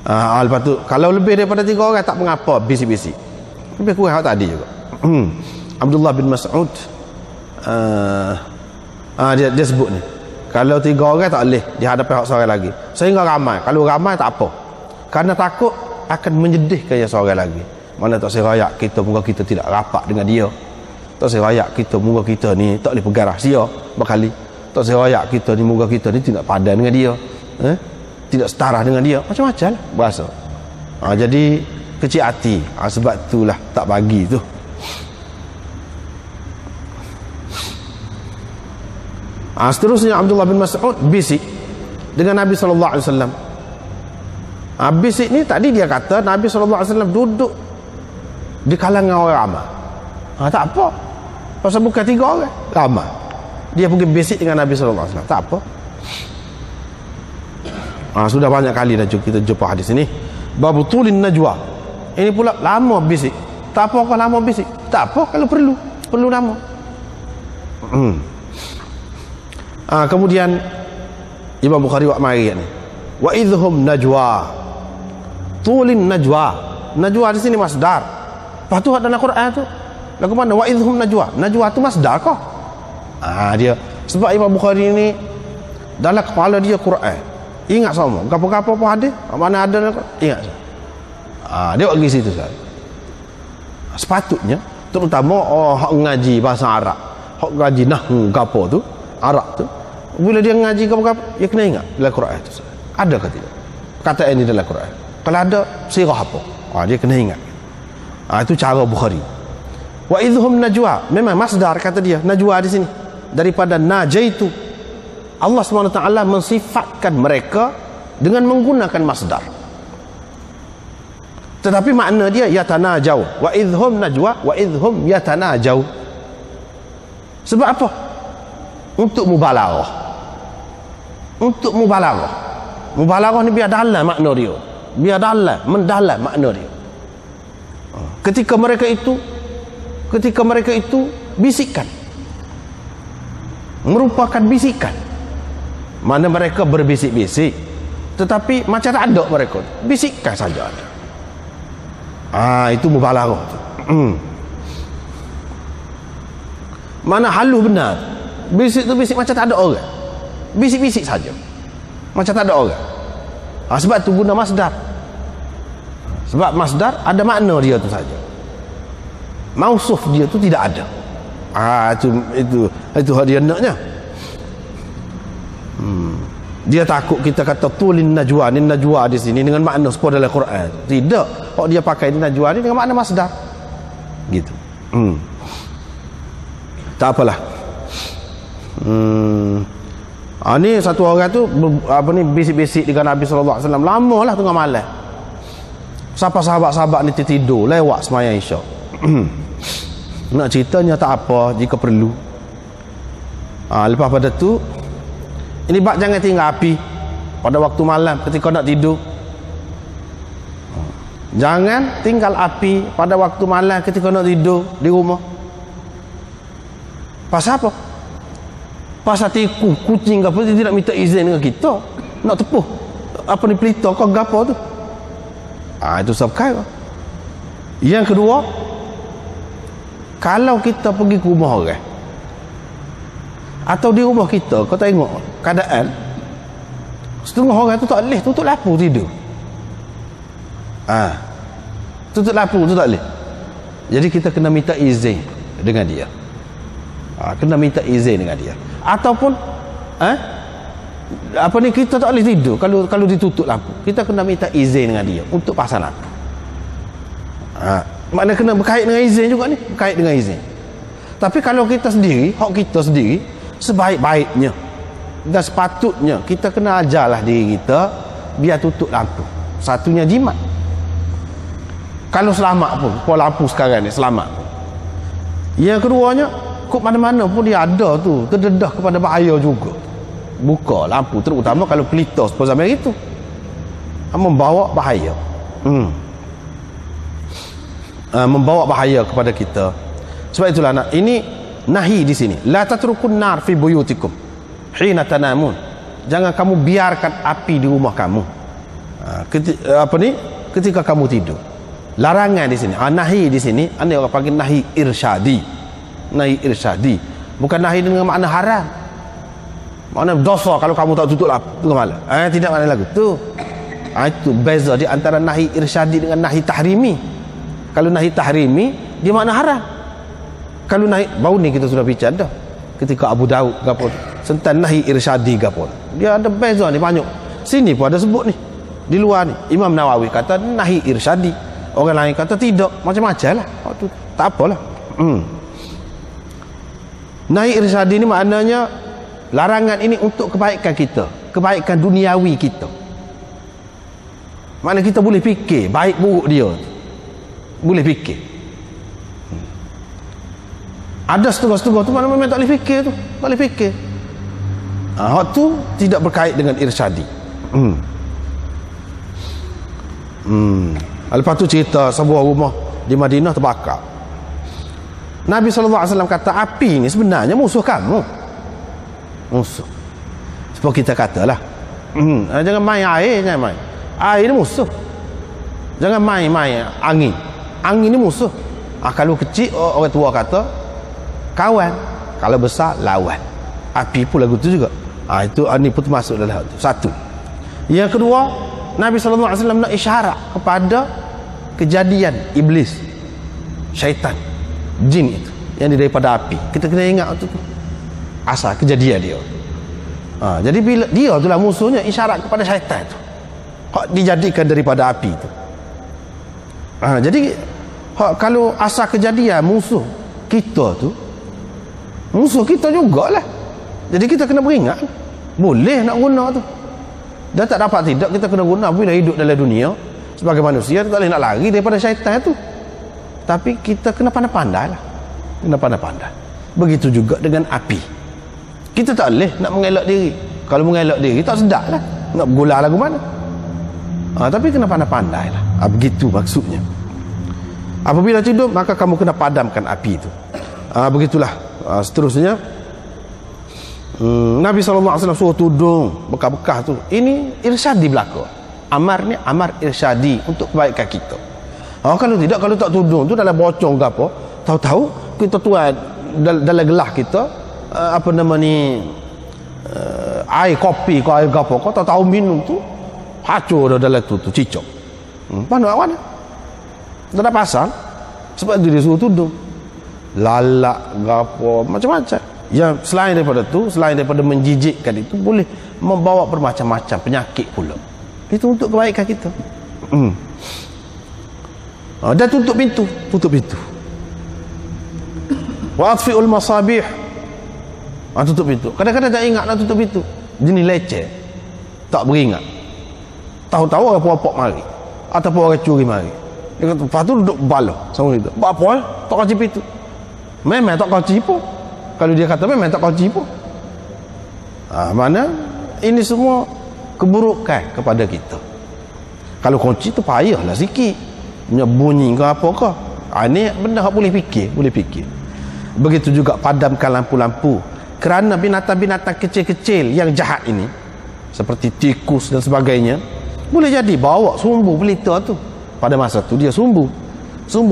Lepas tu kalau lebih daripada 3 orang tak mengapa bisik-bisik, lebih kurang tadi juga. Abdullah bin Mas'ud dia sebut ni, kalau 3 orang tak boleh di hadapan seorang lagi, sehingga ramai. Kalau ramai tak apa, kerana takut akan menyedihkan yang seorang lagi. Mana tak serayak kita, moga kita tidak rapat dengan dia. Tak serayak kita, moga kita ni tak boleh pegang rahsia berkali. Tak serayak kita ni, moga kita ni tidak padan dengan dia, tidak setara dengan dia, macam-macam lah berasa. Jadi kecil hati, sebab itulah tak bagi tu. Seterusnya Abdullah bin Mas'ud bisik dengan Nabi SAW. Bisik ni tadi dia kata Nabi SAW duduk di kalangan orang ramai. Tak apa, pasal bukan 3 orang ramai, dia pergi bisik dengan Nabi SAW, tak apa. Sudah banyak kali dah kita jumpa hadis ini. Babu tulin najwa, ini pula lama bisik. Tak apa kalau lama bisik, tak apa kalau perlu lama. Kemudian Imam Bukhari buat mari ni, wa idhum najwa, tulin najwa. Najwa di sini masdar. Lepas tu dalam Quran tu lagu mana wa idhum najwa. Najwa tu masdar kah? Dia sebab Imam Bukhari ni dalam kepala dia Quran. Ingat semua. Gapo-gapo pun ada. Mana ada ingat. Dia pergi situ saja. Sepatutnya terutama hak ngaji bahasa Arab, hak ngaji nahwu gapo tu, Arab tu, bila dia ngaji gapo-gapo, dia kena ingat dalam Quran tu. Ada ke tidak? Kata ini dalam Quran. Kalau ada, sirah apa? Dia kena ingat. Itu cara Bukhari. Wa idhum najwa, memang masdar kata dia, najwa di sini daripada najaitu. Allah SWT mensifatkan mereka dengan menggunakan masdar, tetapi makna dia yatanajau. Wa idhum najwa wa idhum yatanajau. Sebab apa? Untuk mubalaghah. Untuk mubalaghah. Mubalaghah ni biar dalam makna dia, biar dalam, mendalam makna dia. Ketika mereka itu bisikan, merupakan bisikan, mana mereka berbisik-bisik, tetapi macam tak ada mereka, bisikan saja ada. Itu mubalaghah tu. Mana halus benar, bisik tu bisik macam tak ada orang, bisik-bisik saja, macam tak ada orang. Sebab tu guna masdar. Sebab masdar ada makna dia tu saja, mausuf dia tu tidak ada. Itu dia naknya. Dia takut kita kata tulin najwa, ni najwa di sini dengan makna sepuluh dalam Quran. Tidak, kalau dia pakai ni najwa ni dengan makna masdar gitu. Tak apalah. Ni satu orang tu bisik-bisik dengan Nabi sallallahu alaihi wasallam lamalah tengah malam. Siapa sahabat-sahabat ni tidur lewat sembahyang Isyak. Nak ceritanya tak apa jika perlu. Lepas pada tu, ini bak jangan tinggal api pada waktu malam ketika nak tidur. Jangan tinggal api pada waktu malam ketika nak tidur di rumah. Pasal apa? Pasal tikus, kucing apa dia tidak minta izin dengan kita nak tepuh pelita kau gapo tu. Itu sebab kaya. Yang kedua, kalau kita pergi ke rumah orang atau di rumah kita, kau tengok keadaan setengah orang tu tak boleh tutup lampu tidur. Tutup lampu tu tak boleh. Jadi kita kena minta izin dengan dia. Kena minta izin dengan dia. Ataupun kita tak boleh tidur kalau ditutup lampu. Kita kena minta izin dengan dia untuk pasang lampu. Maknanya kena berkait dengan izin juga ni, berkait dengan izin. Tapi kalau kita sendiri, hak kita sendiri, sebaik-baiknya dan sepatutnya kita kena ajarlah diri kita biar tutup lampu. Satunya jimat. Kalau selamat pun lampu sekarang ni selamat pun. Yang keduanya, kok mana-mana pun dia ada tu terdedah kepada bahaya juga. Buka lampu, terutama kalau pelita seperti zaman itu, membawa bahaya. Membawa bahaya kepada kita. Sebab itulah ini nahi di sini. La tatrukun nar fi buyutikum hina tanamun. Jangan kamu biarkan api di rumah kamu. Ketika kamu tidur. Larangan di sini. Nahi di sini, ini orang panggil nahi irsyadi. Nahi irsyadi. Bukan nahi dengan makna haram. Makna dosa kalau kamu tak tutup lampu tengah malam. Tidak makna lagu tu. Itu beza di antara nahi irsyadi dengan nahi tahrimi. Kalau nahi tahrimi dia makna haram. Kalau nahi, baru ni kita sudah bincang dah ketika Abu Daud gapo sentan nahi irsyadi gapo. Dia ada beza ni banyak. Sini pun ada sebut ni. Di luar ni Imam Nawawi kata nahi irsyadi. Orang lain kata tidak. Macam-macam lah. Tak apalah. Nahi irsyadi ni maknanya larangan ini untuk kebaikan kita, kebaikan duniawi kita. Maknanya kita boleh fikir baik buruk dia, boleh fikir. Ada setengah-setengah tu mana memang tak boleh fikir tu, tak boleh fikir. Hak tu tidak berkait dengan irsyadi. Lepas tu cerita sebuah rumah di Madinah terbakar. Nabi SAW kata api ni sebenarnya musuh kamu. Musuh. Seperti kita katalah, jangan main air, jangan main. Air ni musuh. Jangan main angin. Angin ni musuh. Kalau kecil orang tua kata kawan, kalau besar lawan. Api pun lagu tu juga. Itu ini pun termasuk dalam hal itu. Satu. Yang kedua, Nabi SAW nak isyarat kepada kejadian iblis, syaitan, jin itu yang daripada api. Kita kena ingat itu asal kejadian dia. Jadi bila dia itulah musuhnya, isyarat kepada syaitan itu dijadikan daripada api itu. Jadi kalau asal kejadian musuh kita tu, musuh kita jugalah. Jadi kita kena beringat, boleh nak guna tu. Dan tak dapat tidak kita kena guna bila hidup dalam dunia sebagai manusia. Tak boleh nak lari daripada syaitan tu. Tapi kita kena pandai-pandai lah. Kena pandai-pandai. Begitu juga dengan api. Kita tak boleh nak mengelak diri. Kalau mengelak diri tak sedap lah. Nak bergula lagu mana. Tapi kena pandai-pandai lah. Begitu maksudnya. Apabila tidur, maka kamu kena padamkan api itu. Begitulah. Seterusnya, Nabi SAW suruh tudung bekas-bekas tu. Ini irsyadi belaka. Amar ni amar irsyadi untuk kebaikan kita. Kalau tidak, kalau tak tudung tu dalam bocong ke apa, tahu-tahu kita tuai dalam gelas kita apa nama ni, air kopi ke air apa kau tahu minum tu hancur dah dalam tu cicok. Mana awak tak ada pasal sebab dia suruh tudung. Lalak gapo macam-macam. Yang selain daripada tu, selain daripada menjijikkan itu, boleh membawa bermacam-macam penyakit pula. Itu untuk kebaikan kita. Dan tutup pintu, wa atfi'ul masabih. Tutup pintu. Kadang-kadang tak ingat nak tutup pintu, jenis leceh, tak beringat. Tahu-tahu orang puak mari ataupun orang curi mari, dia kata, lepas tu duduk bala sama kita. Buat apa tak kunci pintu? Memang tak kunci pun. Kalau dia kata memang tak kunci pun. Mana ini semua keburukan kepada kita. Kalau kunci tu payahlah sikit, punya bunyi ke apa ke. Ini benda yang boleh fikir. Begitu juga padamkan lampu-lampu. Kerana binatang-binatang kecil-kecil yang jahat ini, seperti tikus dan sebagainya, boleh jadi bawa sumbu pelita tu. Pada masa tu dia sumbu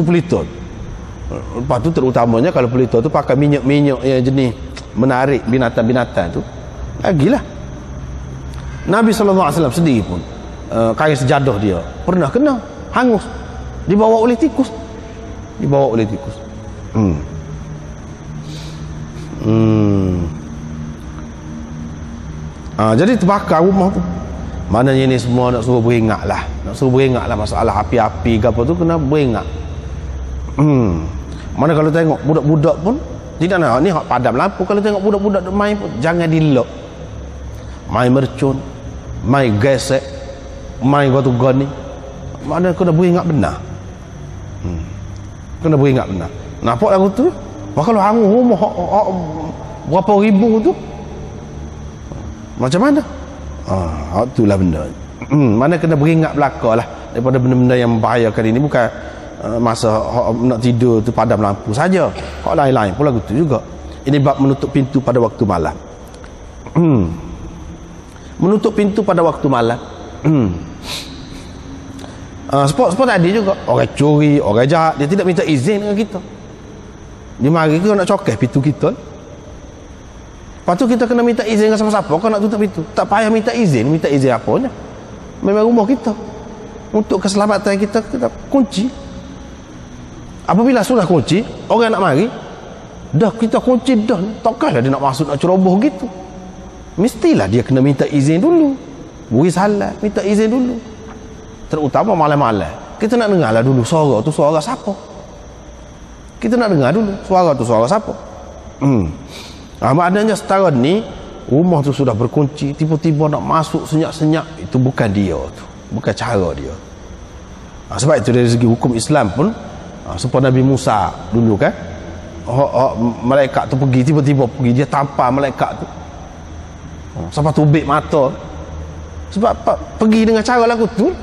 pelita tu. Lepas tu terutamanya kalau pelita tu pakai minyak-minyak yang jenis menarik binatang-binatang tu, lagilah. Nabi SAW sendiri pun kain sejadah dia pernah kena hangus, dibawa oleh tikus. Jadi terbakar rumah tu. Maknanya ni semua nak suruh beringat lah masalah api-api ke apa tu, kena beringat. Mana kalau tengok budak-budak pun tidak nak ni hak padam lampu. Kalau tengok budak-budak main pun jangan dilok, main mercun, main gesek, main gotu-goni. Mana kena beringat benar. Nampak lagu tu? Kalau hangus rumah berapa ribu tu, macam mana? Itulah benda. Mana kena beringat belaka lah daripada benda-benda yang membahayakan ini. Bukan masa nak tidur tu padam lampu saja. Hak lain-lain pun lagu tu juga. Ini bab menutup pintu pada waktu malam. Menutup pintu pada waktu malam. Sport tadi juga, orang curi, orang jahat, dia tidak minta izin dengan kita. Dia mari ke nak cokeh pintu kita. Lepas tu kita kena minta izin dengan siapa-siapa kau nak tutup pintu. Tak payah minta izin apanya. Memang rumah kita. Untuk keselamatan kita kunci. Apabila sudah kunci, orang nak mari, dah kita kunci dah. Takkanlah dia nak masuk nak ceroboh gitu. Mestilah dia kena minta izin dulu. Beri salat, minta izin dulu. Terutama malam-malam. Kita nak dengarlah dulu suara tu suara siapa. Kita nak dengar dulu suara tu suara siapa. Maknanya setara ni rumah tu sudah berkunci, tiba-tiba nak masuk senyap-senyap, itu bukan dia tu, bukan cara dia. Sebab itu dari segi hukum Islam pun seperti Nabi Musa dulu kan, malaikat tu pergi, tiba-tiba pergi, dia tampar malaikat tu sampai tubik mata. Sebab apa? Pergi dengan cara lagu tu,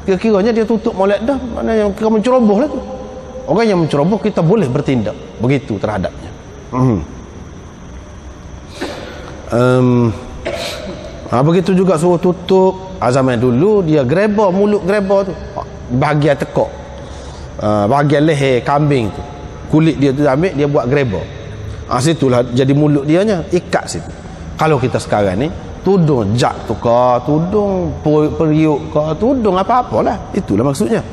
kira-kiranya dia tutup molek dah, maknanya kira menceroboh lah tu. Orang yang menceroboh kita boleh bertindak begitu terhadapnya. Begitu juga suruh tutup. Zaman dulu dia greba, mulut greba tu bahagian tekuk, bahagian leher kambing tu, kulit dia tu ambil, dia buat greba. Situlah jadi mulut dia nya, ikat situ. Kalau kita sekarang ni tudung jak tu ke, tudung periuk ke, tudung apa-apalah, itulah maksudnya.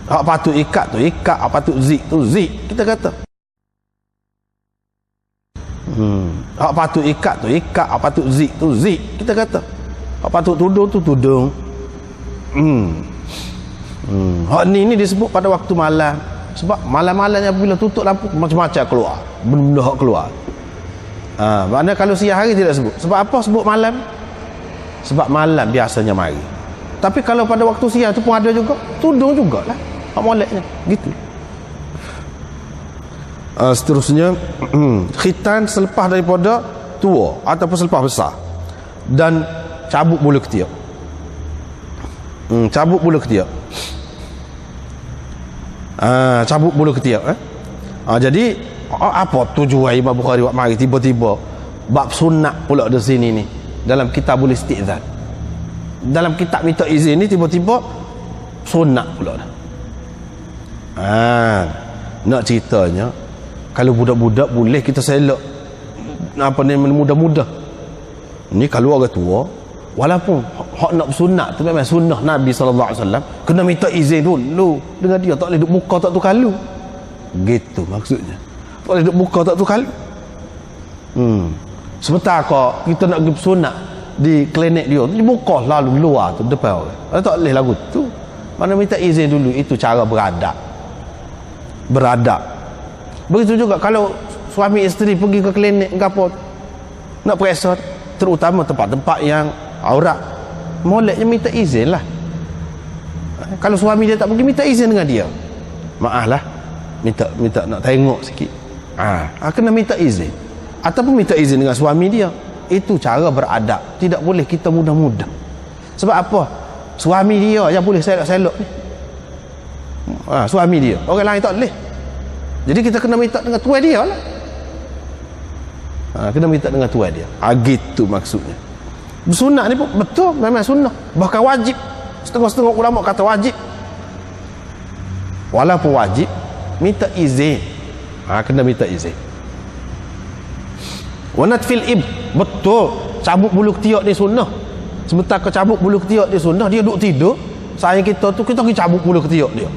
Hak patut ikat tu ikat, hak patut zik tu zik, kita kata. Hak patut ikat tu ikat, hak patut zik tu zik, kita kata. Hak patut tudung tu tudung. Hak ni disebut pada waktu malam. Sebab malam-malamnya bila tutup lampu macam-macam keluar, benda hak keluar. Maknanya kalau siang hari tidak sebut. Sebab apa sebut malam? Sebab malam biasanya mari. Tapi kalau pada waktu siang tu pun ada juga, tudung jugalah hak moleknya, gitu. Seterusnya khitan selepas daripada tua ataupun selepas besar, dan cabut bulu ketiak. Cabut bulu ketiak. Cabut bulu ketiak. Jadi apa tujuan Imam Bukhari buat mari tiba-tiba bab sunat pula di sini ni dalam kitabul istizan, dalam kitab minta izin ni tiba-tiba sunat pula dah. Nak ceritanya kalau budak-budak boleh kita selok apa ni muda-muda ni. Kalau orang tua walaupun hak nak bersunat tu memang sunnah Nabi SAW, kena minta izin dulu dengan dia, tak boleh duduk muka tak tu kalu, gitu maksudnya. Tak boleh duduk muka tak tu kalu. Sebentar kau kita nak pergi bersunat di klinik dia, di muka lalu luar tu depan orang, tak boleh lagu tu. Mana minta izin dulu, itu cara beradab. Begitu juga kalau suami isteri pergi ke klinik apa nak periksa, terutama tempat-tempat yang aurat, moleknya minta izin lah. Kalau suami dia tak pergi, minta izin dengan dia. Maaf lah, minta nak tengok sikit. Kena minta izin, ataupun minta izin dengan suami dia. Itu cara beradab. Tidak boleh kita mudah-mudah. Sebab apa? Suami dia yang boleh selok-selok ni. Suami dia, orang lain tak boleh. Jadi kita kena minta dengan tuan dia lah. Kena minta dengan tuan dia. Gitu maksudnya. Sunat ni pun betul, memang sunnah, bahkan wajib. Setengah-setengah ulama kata wajib. Walaupun wajib, minta izin. Kena minta izin. Wanat fil ib, betul, cabut bulu ketiak ni sunnah. Sebentar kau cabut bulu ketiak dia sunnah, dia duduk tidur, sayang kita tu, kita pergi cabut bulu ketiak dia,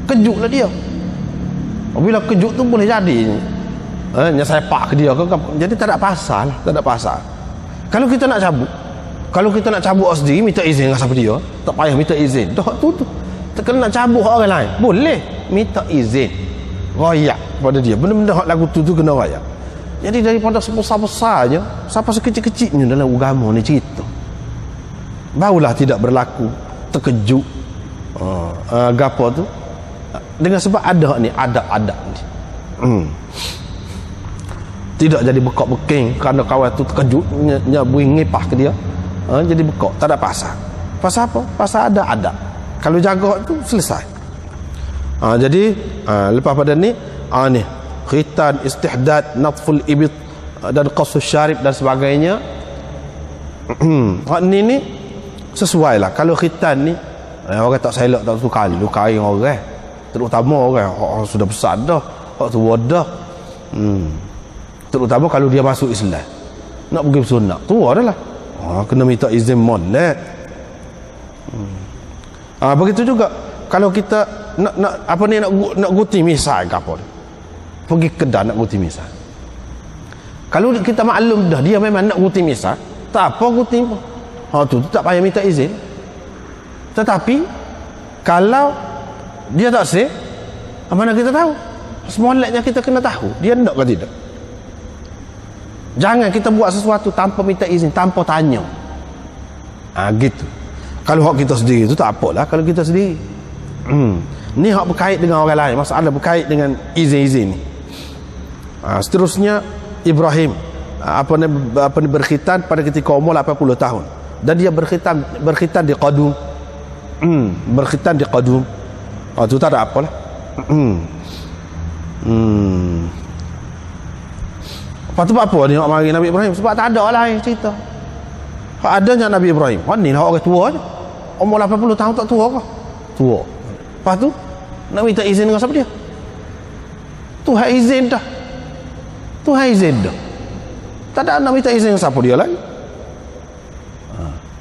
kejutlah dia. Bila kejut tu boleh jadi saya pak ke dia ke, jadi tak ada pasal, tak ada pasal. Kalau kita nak cabut sendiri, minta izin dengan siapa dia, tak payah minta izin dah tu kena nak cabut orang lain, boleh minta izin, royak kepada dia. Benda-benda hak lagu tu kena royak. Jadi daripada sebesar-besarnya sampai sekecil-kecilnya dalam agama ni cerita, barulah tidak berlaku terkejut gapo tu, dengan sebab ada ni adab-adab ni. Tidak jadi bekak-beking kerana kawan tu terkejut nyabui ngipah ke dia, jadi bekak, tak ada pasal. Pasal apa? Pasal ada adab. Kalau jaga tu selesai. Jadi lepas pada ni ni khitan, istihdad, natful ibit dan qasus syarib dan sebagainya. Ni sesuai lah. Kalau khitan ni orang tak selok tak suka lukai orang, terutama orang sudah besar dah, hak tua dah. Terutama kalau dia masuk Islam, nak pergi bersunat, tua dah lah, kena minta izin molek. Begitu juga kalau kita nak guti misal ke apa, pergi kedai nak guti misal. Kalau kita maklum dah dia memang nak guti misal, tak apa guti pun, tu tak payah minta izin. Tetapi kalau dia tak sah, mana kita tahu? Semoleknya kita kena tahu dia nak ke tidak. Jangan kita buat sesuatu tanpa minta izin, tanpa tanya. Gitu. Kalau hak kita sendiri tu tak apalah, kalau kita sendiri. Ni hak berkait dengan orang lain, masalah berkait dengan izin-izin ni. Seterusnya Ibrahim berkhitan pada ketika umur 80 tahun, dan dia berkhitan di qadum. Berkhitan di qadum. Tu tak ada apalah. Lepas tu apa ni nak mari Nabi Ibrahim? Sebab tak ada lah cerita. Hak adanya Nabi Ibrahim. Ni lah orang tua je. Umur 80 tahun tak tua ke? Tua. Lepas tu nak minta izin dengan siapa dia? Tuhan izin dah. Tuhan izin dah. Tak ada nak minta izin dengan siapa dia lagi.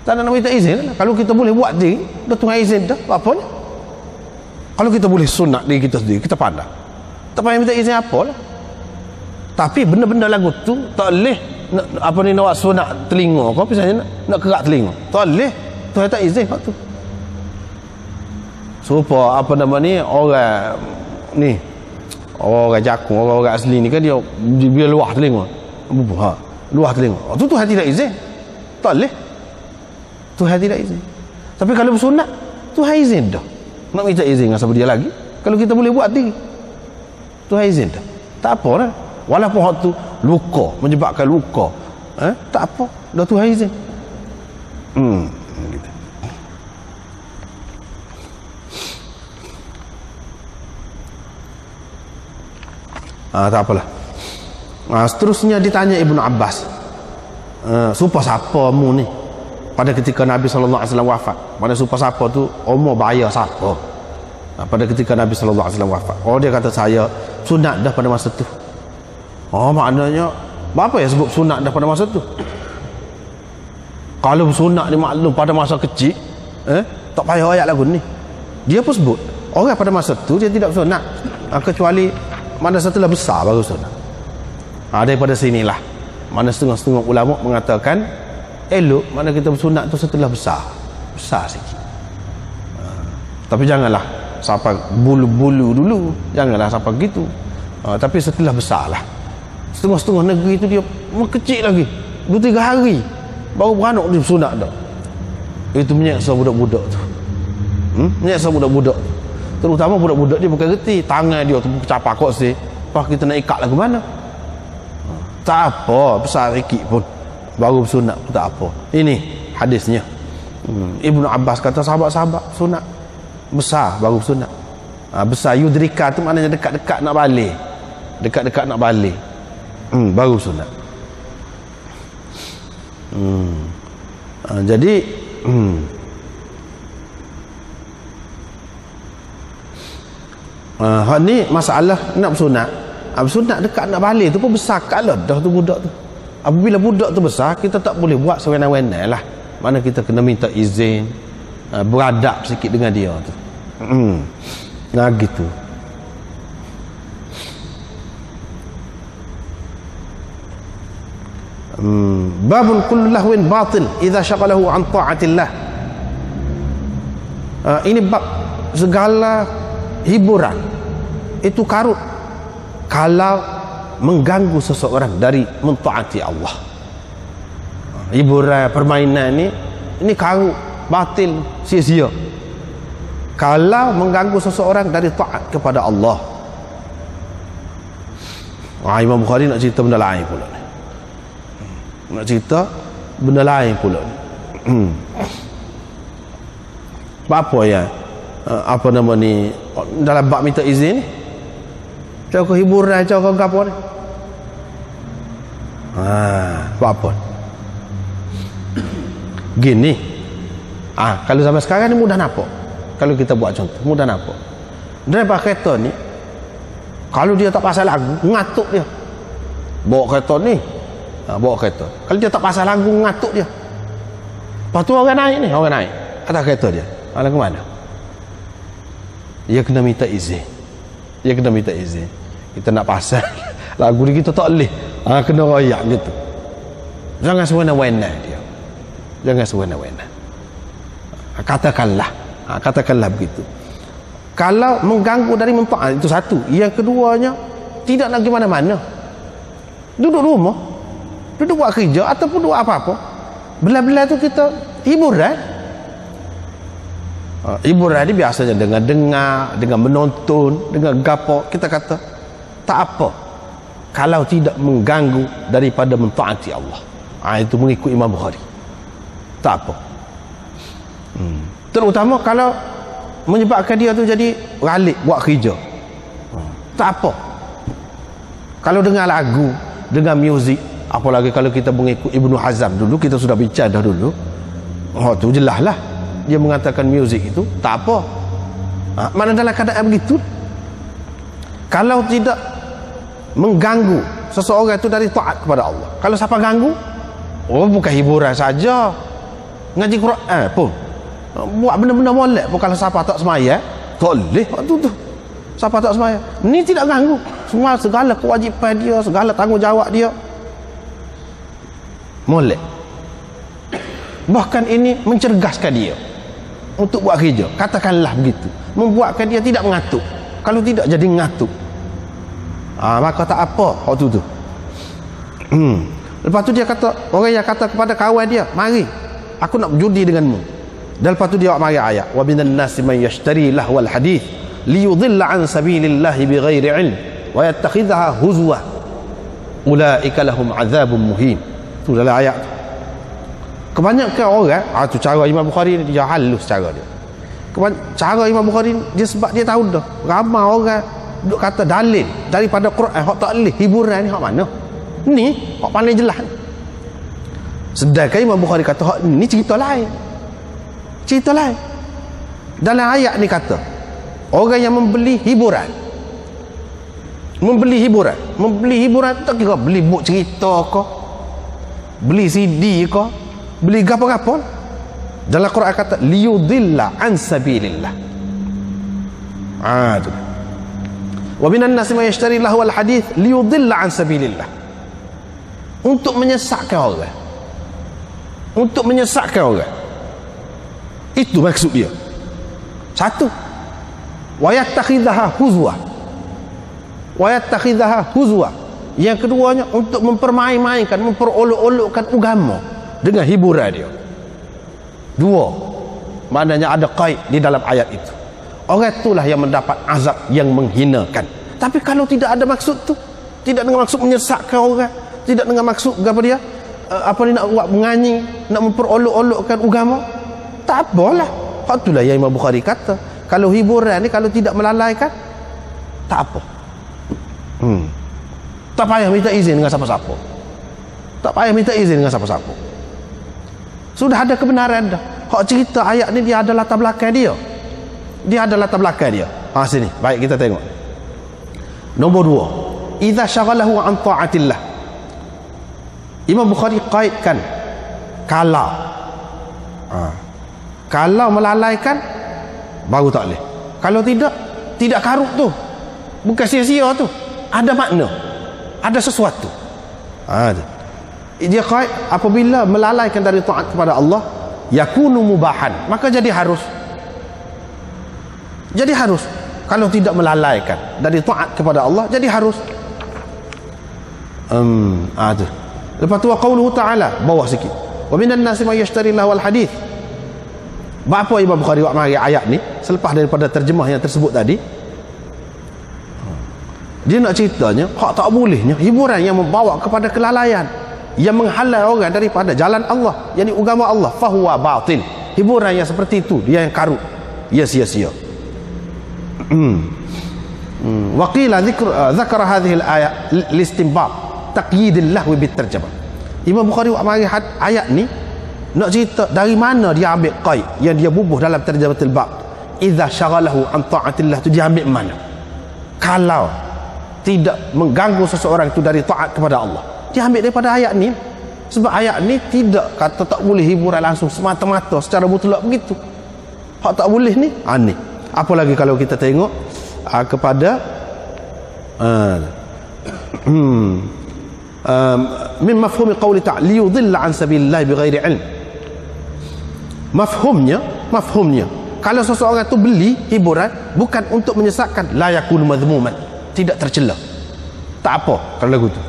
Tak ada nak minta izin lah. Kalau kita boleh buat diri, dah Tuhan izin dah. Apa ni? Kalau kita boleh sunat diri kita sendiri, kita pandang. Tak payah minta izin apa lah. Tapi benda-benda lagu tu tak boleh nak, apa ni, nak sunat telinga kau misalnya nak kerak telinga. Tak boleh. Tuhan tak izin hak tu. Supaya apa nama ni, orang ni, orang jakung, orang asli ni kan dia luah telinga. Ha, luah telinga. Tu Tuhan tidak izin. Tak boleh. Tuhan tidak izin. Tapi kalau bersunat, Tuhan izin dah. Nak minta izin dengan siapa dia lagi? Kalau kita boleh buat diri, Tuhan izin dah. Tak apa lah. Walaupun hak tu luka, menyebabkan luka, tak apa. Dah Tuhan izin. Gitu. Tak apalah. Seterusnya ditanya Ibnu Abbas, supaya siapa mu ni pada ketika Nabi SAW wafat? Mana supaya siapa tu umur bayar siapa pada ketika Nabi SAW wafat? Dia kata saya sunat dah pada masa tu. Maknanya apa yang sebut sunat dah pada masa tu? Kalau sunat ni maklum pada masa kecil, tak payah ayat lagu ni. Dia pun sebut orang pada masa tu dia tidak sunat, kecuali mana setelah besar baru sunat. Daripada sinilah mana setengah-setengah ulama mengatakan elok mana kita bersunat tu setelah besar sikit. Tapi janganlah sampai bulu-bulu dulu, janganlah sampai gitu. Tapi setelah besar lah. Setengah-setengah negeri tu dia kecil lagi 2-3 hari baru beranak dia bersunat dah. Itu menyeksa budak-budak tu. Menyeksa budak-budak tu. Terutama budak-budak dia bukan reti, tangan dia tu capak kok sih. Lepas kita nak ikat lagu mana? Tak apa, besar sikit pun baru bersunat pun tak apa. Ini hadisnya. Ibnu Abbas kata sahabat-sahabat sunat besar baru sunat. Besar yudrika tu maknanya dekat-dekat nak balik. Dekat-dekat nak balik. Baru sunat. Jadi ni masalah nak bersunat. Bersunat dekat nak balik tu pun besar kalau dah tu budak tu. Apabila budak tu besar, kita tak boleh buat sewenang-wenang lah. Mana kita kena minta izin, beradab sikit dengan dia tu. Nah gitu. Babun kullu lahwin batil idza syaghalahu an ta'atillah. Ini bab segala hiburan itu karut kalau mengganggu seseorang dari mentaati Allah. Hiburan, permainan ini karut, batil, sia-sia kalau mengganggu seseorang dari taat kepada Allah. Imam Bukhari nak cerita benda lain pula ni. Nak cerita benda lain pula ni. Apa ya? Apa nama ni dalam bab minta izin ni? Cara hiburan, cara apa ni? Apa? Gini. Kalau zaman sekarang ni mudah nampak. Kalau kita buat contoh, mudah nampak. Driver kereta ni kalau dia tak pasal lagu, ngatuk dia. Bawa kereta ni, bawa kereta. Kalau dia tak pasal lagu, ngatuk dia. Lepas tu orang naik atas kereta dia. Lagu mana? Dia kena minta izin. Kita nak pasal lagu ni kita tak boleh. Kena royak gitu. Jangan sewenang-wenang dia. Jangan sewenang-wenang. Katakanlah begitu. Kalau mengganggu dari mentaat, itu satu. Yang keduanya, tidak nak pergi mana-mana. Duduk rumah, duduk buat kerja ataupun buat apa-apa. Belah-belah tu kita hiburan. Hiburan ni biasanya dengan dengar, dengan menonton, dengan gapo, kita kata tak apa kalau tidak mengganggu daripada mentaati Allah. Itu mengikut Imam Bukhari. Tak apa. Terutama kalau menyebabkan dia tu jadi ralik buat kerja. Tak apa. Kalau dengar lagu, dengan muzik. Apalagi kalau kita mengikut Ibnu Hazm dulu, kita sudah bincang dah dulu. Tu jelas lah dia mengatakan muzik itu tak apa. Mana dalam keadaan begitu, kalau tidak mengganggu seseorang itu dari taat kepada Allah. Kalau siapa ganggu, bukan hiburan saja, ngaji Quran pun, buat benda-benda molek pun, kalau siapa tak semaya tak boleh waktu tu. Siapa tak semaya ni tidak ganggu, semua segala kewajipan dia, segala tanggungjawab dia molek. Bahkan ini mencergaskan dia untuk buat kerja, katakanlah begitu, membuatkan dia tidak mengantuk. Kalau tidak jadi mengantuk, maka tak apa waktu tu. Lepas tu dia kata, orang yang kata kepada kawan dia, mari aku nak berjudi denganmu. Dan lepas tu dia mari ayat, wa minan nasi man yashtari lahwal hadith liyudilla an sabilillahi bighairi ilm wa yattakhidhaha huzwa ulaika lahum azabun muhin. Tu dalam ayat tu. Kebanyakan orang, tu cara Imam Bukhari ni, dia halus cara dia. Cara Imam Bukhari ni, dia sebab dia tahu dah ramai orang duk kata dalil daripada Quran hak tak boleh, hiburan ni hak mana ni, hak paling jelas. Sedangkan Imam Bukhari kata hak ni cerita lain, cerita lain. Dalam ayat ni kata orang yang membeli hiburan, membeli hiburan tak kira beli buku cerita ke, beli CD ke, beli gapo-gapo. Dalam Quran kata liyudilla an sabilillah. Tu. Wa minan nasi may yashtari lahu al hadith liyudilla an sabilillah. Untuk menyesatkan orang. Untuk menyesatkan orang. Itu maksud dia. Satu. Wa yattakhidhaha huzwa. Wa yattakhidhaha huzwa. Yang keduanya untuk mempermain-mainkan, memperolok-olokkan agama dengan hiburan dia. Dua, maknanya ada qaid di dalam ayat itu. Orang itulah yang mendapat azab yang menghinakan. Tapi kalau tidak ada maksud tu, tidak dengan maksud menyesatkan orang, tidak dengan maksud apa dia, apa ni nak buat menganyi, nak memperolok-olokkan agama, tak apalah. Itulah yang Imam Bukhari kata, kalau hiburan ni kalau tidak melalaikan, tak apa. Tak payah minta izin dengan siapa-siapa. Tak payah minta izin dengan siapa-siapa. Sudah ada kebenaran dah. Hak cerita ayat ni dia ada latar belakang dia. Dia ada latar belakang dia. Sini, baik kita tengok. Nombor 2, idza syaghalahu an ta'atillah. Imam Bukhari kaitkan kalau kalau melalaikan baru tak boleh. Kalau tidak karut tu. Bukan sia-sia tu. Ada makna. Ada sesuatu. Dia kait apabila melalaikan dari taat kepada Allah, yakunu mubahan, maka jadi harus. Jadi harus. Kalau tidak melalaikan dari taat kepada Allah, jadi harus. Tu. Lepas tu qauluhu ta'ala, bawah sikit. Wa minan nasi may yashtari lahwal hadith. Apa Imam Bukhari buat mari ayat ni selepas daripada terjemah yang tersebut tadi? Dia nak ceritanya hak tak bolehnya hiburan yang membawa kepada kelalaian, yang menghalau orang daripada jalan Allah, yakni agama Allah, fahuwa batil. Hiburan yang seperti itu dia yang karut, dia sia-sia. Wa qila dzakara hadhihi al-ayat listinbat taqyid al-lahwi bit-tarjamah. Imam Bukhari buat mari ayat ni nak cerita dari mana dia ambil qaid yang dia bubuh dalam tarjamatul bab. Idza syaghalahu an ta'atillah, tu dia ambil mana? Kalau tidak mengganggu seseorang itu dari taat kepada Allah, dia ambil daripada ayat ni. Sebab ayat ni tidak kata tak boleh hiburan langsung semata-mata secara mutlak begitu. Hak tak boleh ni, ni. Apalagi kalau kita tengok kepada min mafhumi qawli ta'ala liyudilla an sabilillah bighairi ilm. Mafhumnya kalau seseorang itu beli hiburan bukan untuk menyesatkan, la yakunu madhmuman, tidak tercela, tak apa kalau lagu tu.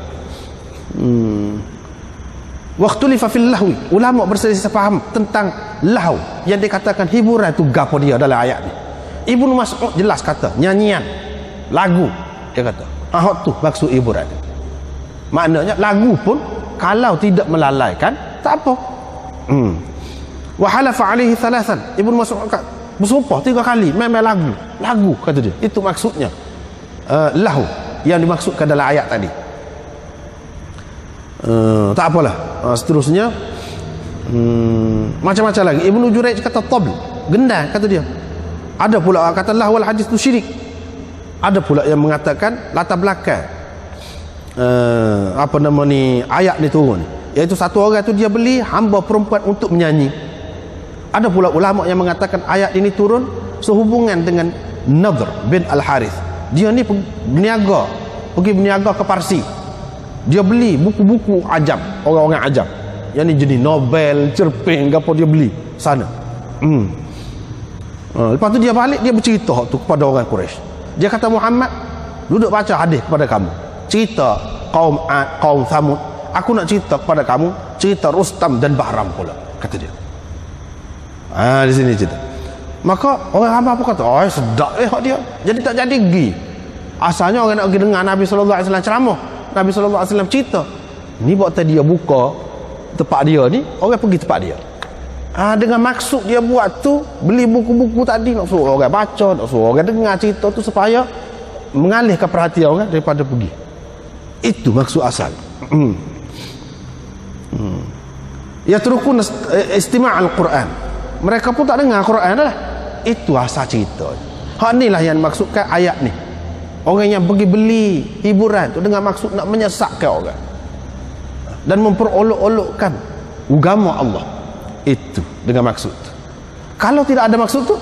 Waqtulifa fil lahwi, ulama berselisih faham tentang lahu yang dikatakan hiburan tu gapo dia dalam ayat ni. Ibnu Mas'ud jelas kata nyanyian, lagu, dia kata tu maksud hiburan. Maknanya lagu pun kalau tidak melalaikan tak apa. Wa halafa alaihi thalathan, Ibnu Mas'ud bersumpah 3 kali memang lagu kata dia. Itu maksudnya lahu yang dimaksudkan dalam ayat tadi. Tak apalah. Seterusnya macam-macam lagi. Ibnu Jurayj kata tabl, gendang kata dia. Ada pula kata lahwal hadis tu syirik. Ada pula yang mengatakan latar belakang apa nama ni ayat ni turun, iaitu satu orang tu dia beli hamba perempuan untuk menyanyi. Ada pula ulama yang mengatakan ayat ini turun sehubungan dengan Nadhr bin Al-Harith. Dia ni pergi berniaga ke Parsi. Dia beli buku-buku ajam, orang-orang ajam. Yang ni jenis Nobel, cerpen, apa dia beli sana. Lepas tu dia balik, dia bercerita tu kepada orang Quraisy. Dia kata, Muhammad, duduk baca hadis kepada kamu. Cerita kaum Ad, kaum Thamud. Aku nak cerita kepada kamu cerita Rustam dan Bahram pula, kata dia. Di sini cerita. Maka orang ramai apa kata, oh sedap dia. Jadi tak jadi pergi. Asalnya orang nak pergi dengar Nabi SAW ceramah. Nabi SAW cerita. Ni waktu dia buka tempat dia ni, orang pergi tempat dia. Dengan maksud dia buat tu, beli buku-buku tadi, nak suruh orang baca, nak suruh orang dengar cerita tu supaya mengalihkan perhatian orang daripada pergi. Itu maksud asal. Yatrukun istima' al-Quran. Mereka pun tak dengar Quran dah. Itu asal cerita. Hak inilah yang maksudkan ayat ni. Orang yang pergi beli hiburan tu dengan maksud nak menyesatkan orang dan memperolok-olokkan agama Allah. Itu dengan maksud tu. Kalau tidak ada maksud tu,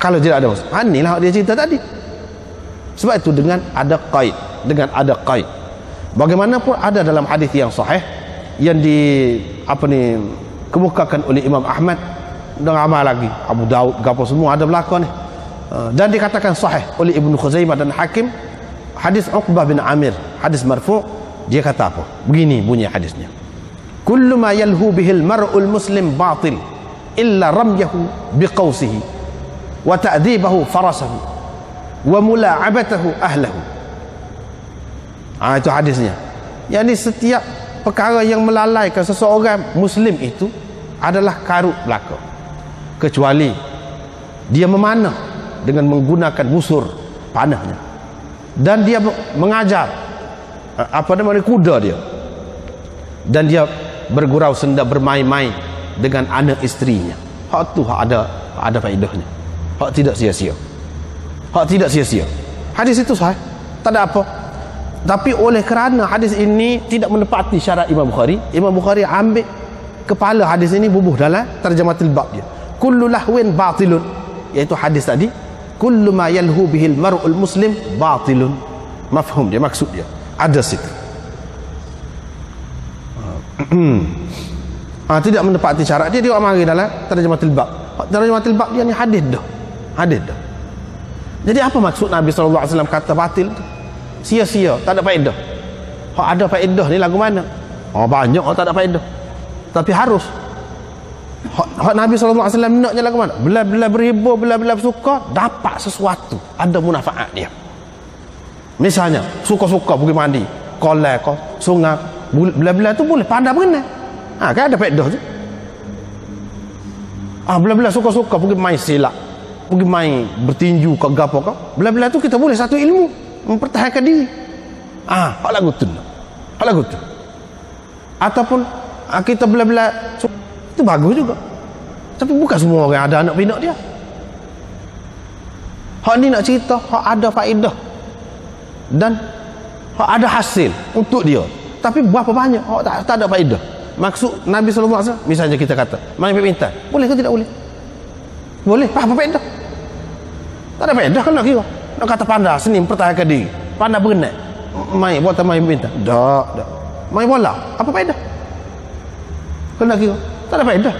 kalau tidak ada maksud, inilah dia cerita tadi. Sebab itu dengan ada qaid, bagaimanapun ada dalam hadis yang sahih yang kemukakan oleh Imam Ahmad dan ramai lagi, Abu Daud, apa semua ada belakang ni, dan dikatakan sahih oleh Ibnu Khuzaimah dan Hakim. Hadis Uqbah bin Amir, hadis marfu', dia kata apa? Begini bunyi hadisnya. Kullu ma yalhu bihil mar'ul muslim batil illa ramyahu biqawsihi wa ta'dhibahu farasahu wa mula'abatahu ahlahu. Itu hadisnya. Yani setiap perkara yang melalaikan seseorang muslim itu adalah karut belaka, kecuali dia memanah dengan menggunakan busur panahnya, dan dia mengajar kuda dia, dan dia bergurau senda bermain-main dengan anak isterinya. Hak tu hak ada faedahnya. Hak tidak sia-sia. Hadis itu sahih, tak ada apa. Tapi oleh kerana hadis ini tidak menepati syarat Imam Bukhari, Imam Bukhari ambil kepala hadis ini bubuh dalam tarjamatul bab dia. Kullu lahwin batilun, iaitu hadis tadi, kullu ma yalhu bihil mar'ul muslim batilun. Mafhum dia, maksud dia ada situ. Tidak menepati syarat dia mari dalam tarjamatul bab. Tarjamatul bab dia ni hadis dah. Jadi apa maksud Nabi SAW kata batil tu? Sia-sia, tak ada faedah. Hak ada faedah ni lagu mana? Banyak tak ada faedah. Tapi harus. Hak Nabi SAW naknya lagu mana? Bila berhibur, bila bersuka, dapat sesuatu, ada munafaat dia. Misalnya suka-suka pergi mandi kolam kau sungai, bila tu boleh pandai berenang, kan ada faedah tu. Bila suka-suka pergi main silap, pergi main bertinju ke gapo kau, bila tu kita boleh satu ilmu mempertahankan diri. Hak lagu tu ataupun kita bila itu bagus juga, tapi bukan semua orang ada anak pinak dia. Hak ni nak cerita hak ada faedah dan ada hasil untuk dia, tapi berapa banyak tak ada faedah. Maksud Nabi SAW, misalnya kita kata main badminton, boleh ke tidak boleh? Boleh. Apa faedah? Tak ada faedah kan nak kira. Nak kata pandai seni mempertahankan diri, pandai berenang, main badminton, tak. Main bola, apa faedah? Kalau nak kira tak ada faedah.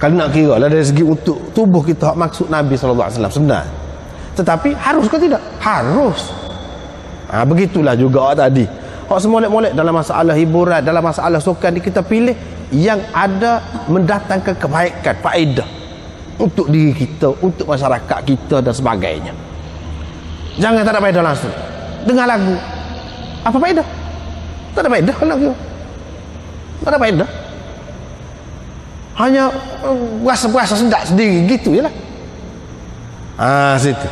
Kalau nak kira lah dari segi untuk tubuh kita, maksud Nabi SAW sebenarnya. Tetapi harus ke tidak? Harus. Begitulah juga tadi. Hak semolek-molek dalam masalah hiburan, dalam masalah sukan, kita pilih yang ada mendatangkan kebaikan, faedah untuk diri kita, untuk masyarakat kita dan sebagainya. Jangan tak ada faedah langsung. Dengar lagu, apa faedah? Tak ada faedah kalau kita. Tak ada faedah. Hanya berasa sedap sendiri gitu je lah. Situ.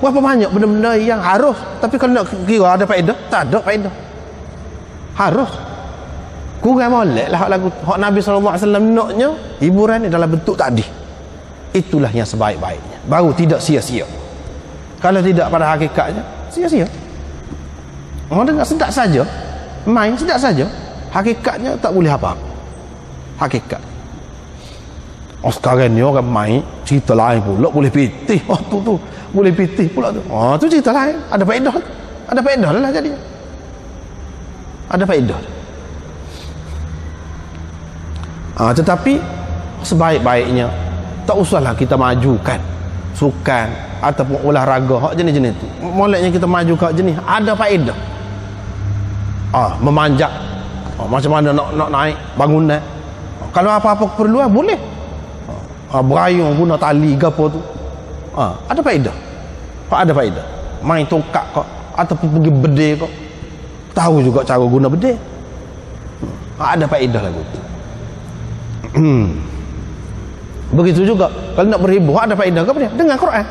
Berapa banyak benda-benda yang harus, tapi kalau nak kira ada faedah, tak ada faedah. Harus. Kurang molek lah lagu hak Nabi SAW naknya hiburan ni dalam bentuk tadi. Itulah yang sebaik-baiknya. Baru tidak sia-sia. Kalau tidak pada hakikatnya, sia-sia. Orang dengar sedap saja, main sedap saja. Hakikatnya tak boleh apa. Hakikat. Oh sekarang ni orang main cerita lain pula boleh pitih. Oh tu boleh pitih pula tu. Oh tu cerita lain. Ada faedah. Ada faedah lah jadi. Ada faedah. Tetapi sebaik-baiknya tak usahlah kita majukan sukan ataupun olahraga hak jenis-jenis tu. Moleknya kita maju ke jenis ada faedah. Memanjat. Macam mana nak naik bangunan. Kalau apa-apa keperluan boleh. Berayung guna tali ke apa tu. Ada faedah. Ada faedah. Main tongkat kau ataupun pergi bedil kau. Tahu juga cara guna bedil. Ada faedah lagu tu. Begitu juga kalau nak berhibur ada faedah ke apa dia? Dengar Quran.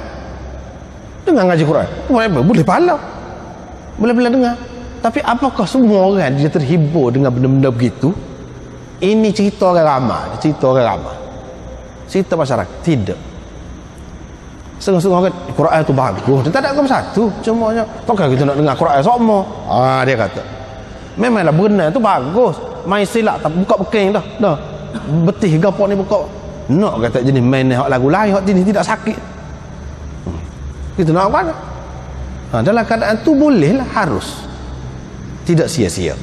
Dengar ngaji Quran. Boleh pahala. Boleh dengar. Tapi apakah semua orang dia terhibur dengan benda-benda begitu? Ini cerita orang ramai, cerita orang ramai. Cerita masyarakat tidak. Setengah-setengah orang Quran tu bagus. Dia tak ada agama satu. Cumanya takkan kita nak dengar Quran semua. Dia kata. Memanglah benar tu bagus. Main silap tak buka beking dah. Betih gapo ni buka. Nak kata jenis main hak lagu lain hak jenis tidak sakit. Kita nak apa? Dalam keadaan tu bolehlah harus. Tidak sia-sia.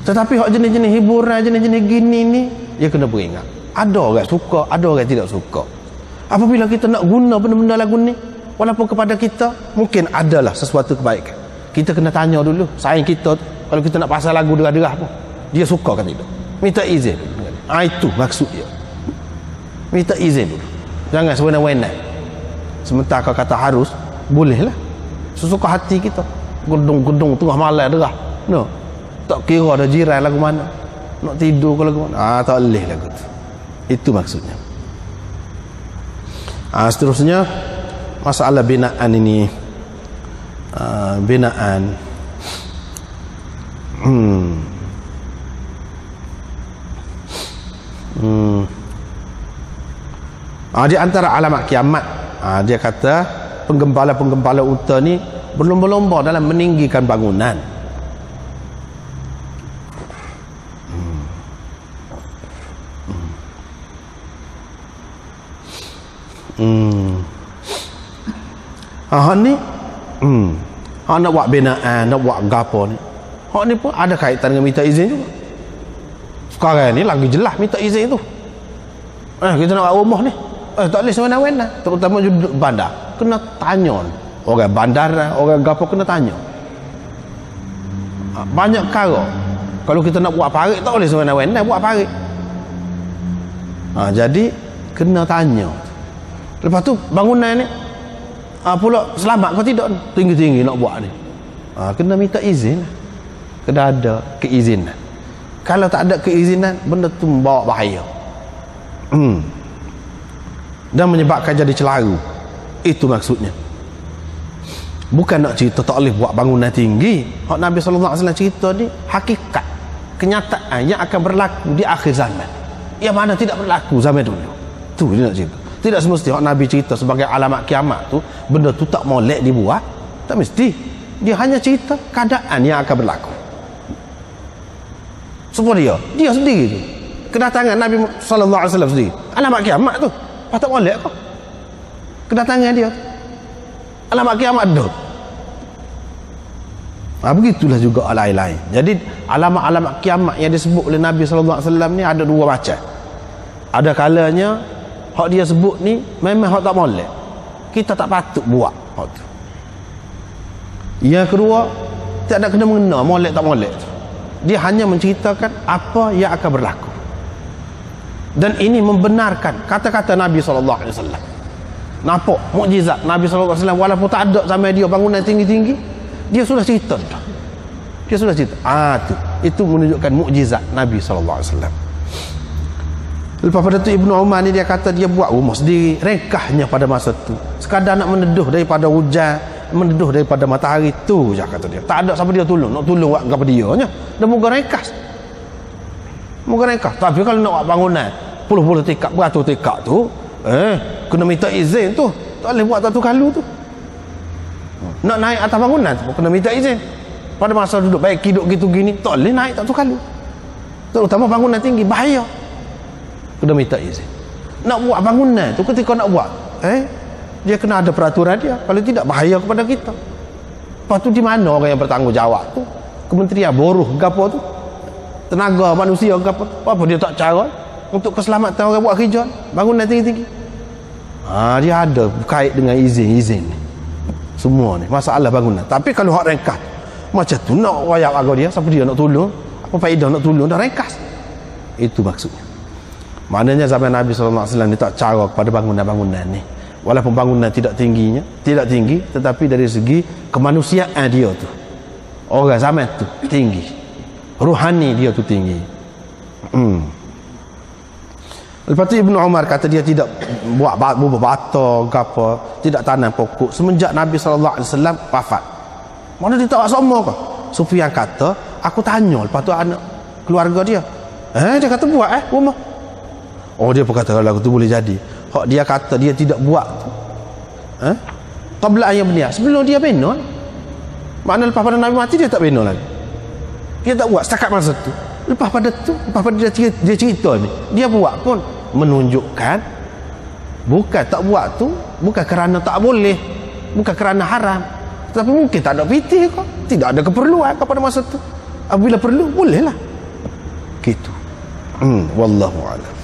Tetapi hak jenis-jenis hiburan, jenis-jenis gini ni, dia kena beringat. Ada orang suka, ada orang tidak suka. Apabila kita nak guna benda-benda lagu ni, walaupun kepada kita mungkin adalah sesuatu kebaikan, kita kena tanya dulu saing kita tu, kalau kita nak pasang lagu derah-derah pun, dia suka kan tidak? Minta izin dulu. Itu maksud dia. Minta izin dulu. Jangan sewenang-wenang. Sementara kau kata harus, bolehlah. Sesuka hati kita. Gedung-gedung tengah malam derah. No. Tak kira ada jiran lagu mana. Nak tidur ke lagu mana. Tak boleh lagu tu. Itu maksudnya. Seterusnya masalah binaan ini. Binaan. Di antara alamat kiamat, dia kata penggembala-penggembala unta ni berlomba-lomba dalam meninggikan bangunan. Hak ni hak nak buat binaan, nak buat gapo ni, hak ni pun ada kaitan dengan minta izin juga. Sekarang ni lagi jelas minta izin tu. Kita nak buat rumah ni, tak boleh sewenang-wenang, terutama duduk bandar, kena tanya ni. Orang bandar, orang gapo kena tanya. Banyak perkara. Kalau kita nak buat parit tak boleh sewenang-wenang buat parit. Jadi kena tanya. Lepas tu bangunan ni pula selamat kau tidak ni, tinggi-tinggi nak buat ni, kena minta izin. Kena ada keizinan. Kalau tak ada keizinan, benda tu membawa bahaya, dan menyebabkan jadi celaru. Itu maksudnya. Bukan nak cerita tak boleh buat bangunan tinggi. Hak Nabi SAW cerita ni hakikat, kenyataan yang akan berlaku di akhir zaman, yang mana tidak berlaku zaman dulu. Tu dia nak cerita. Tidak semesti hak Nabi cerita sebagai alamat kiamat tu benda tu tak molek dibuat. Tak mesti. Dia hanya cerita keadaan yang akan berlaku. Semua dia sendiri tu. Kedatangan Nabi SAW sendiri alamat kiamat tu. Tak molek kau. Kedatangan dia tu alamat kiamat tu. Begitulah juga lain-lain. Jadi alamat-alamat kiamat yang disebut oleh Nabi SAW ni ada dua macam. Ada kalanya hak dia sebut ni memang hak tak molek, kita tak patut buat hak tu. Yang kedua, tak ada kena mengena molek tak molek tu. Dia hanya menceritakan apa yang akan berlaku, dan ini membenarkan kata-kata Nabi SAW. Nampak mukjizat Nabi SAW, walaupun tak ada sama dia bangunan tinggi-tinggi, dia sudah cerita. Dia sudah cerita. Itu menunjukkan mukjizat Nabi SAW. Lepas pada tu Ibnu Umar ni dia kata dia buat rumah sendiri, rekahnya pada masa tu sekadar nak meneduh daripada hujan, meneduh daripada matahari tu je, kata dia. Tak ada siapa dia tolong, nak tolong buat kepada dia nya. Dia moga rekas. Moga rekas. Tapi kalau nak buat bangunan puluh-puluh tikap, beratus tikap tu, kena minta izin tu. Tak boleh buat satu kalu tu. Nak naik atas bangunan tu kena minta izin. Pada masa duduk baik hidup gitu gini, tak boleh naik satu kalu. Terutama bangunan tinggi, bahaya. Kena minta izin. Nak buat bangunan tu, ketika nak buat, dia kena ada peraturan dia. Kalau tidak, bahaya kepada kita. Lepas tu di mana orang yang bertanggungjawab tu? Kementerian Buruh ke apa tu? Tenaga manusia ke apa? Apa dia tak cara untuk keselamatan orang buat kerja bangunan tinggi-tinggi? Dia ada kait dengan izin-izin ni. Semua ni masalah bangunan. Tapi kalau hak ringkas macam tu, nak royak agak dia, siapa dia nak tolong? Apa faedah nak tolong? Dah ringkas. Itu maksudnya. Maknanya zaman Nabi SAW dia tak cara kepada bangunan-bangunan ni. Walaupun bangunan tidak tinggi, tetapi dari segi kemanusiaan dia tu, orang zaman tu tinggi, ruhani dia tu tinggi. Lepas tu Ibnu Umar kata dia tidak buat bata ke apa, tidak tanam pokok semenjak Nabi SAW wafat. Mana dia tak sama ke? Sufyan kata, aku tanya lepas tu anak keluarga dia, dia kata buat rumah. Dia berkata kalau tu boleh jadi. Hak dia kata dia tidak buat tu, qabla ayat beliau, sebelum dia bina. Makna lepas pada Nabi mati dia tak bina lagi. Dia tak buat setakat masa tu. Lepas pada dia cerita ni, dia buat pun menunjukkan bukan tak buat tu bukan kerana tak boleh, bukan kerana haram, tapi mungkin tak ada pitih kok, tidak ada keperluan pada masa tu. Apabila perlu bolehlah gitu. Wallahu a'lam.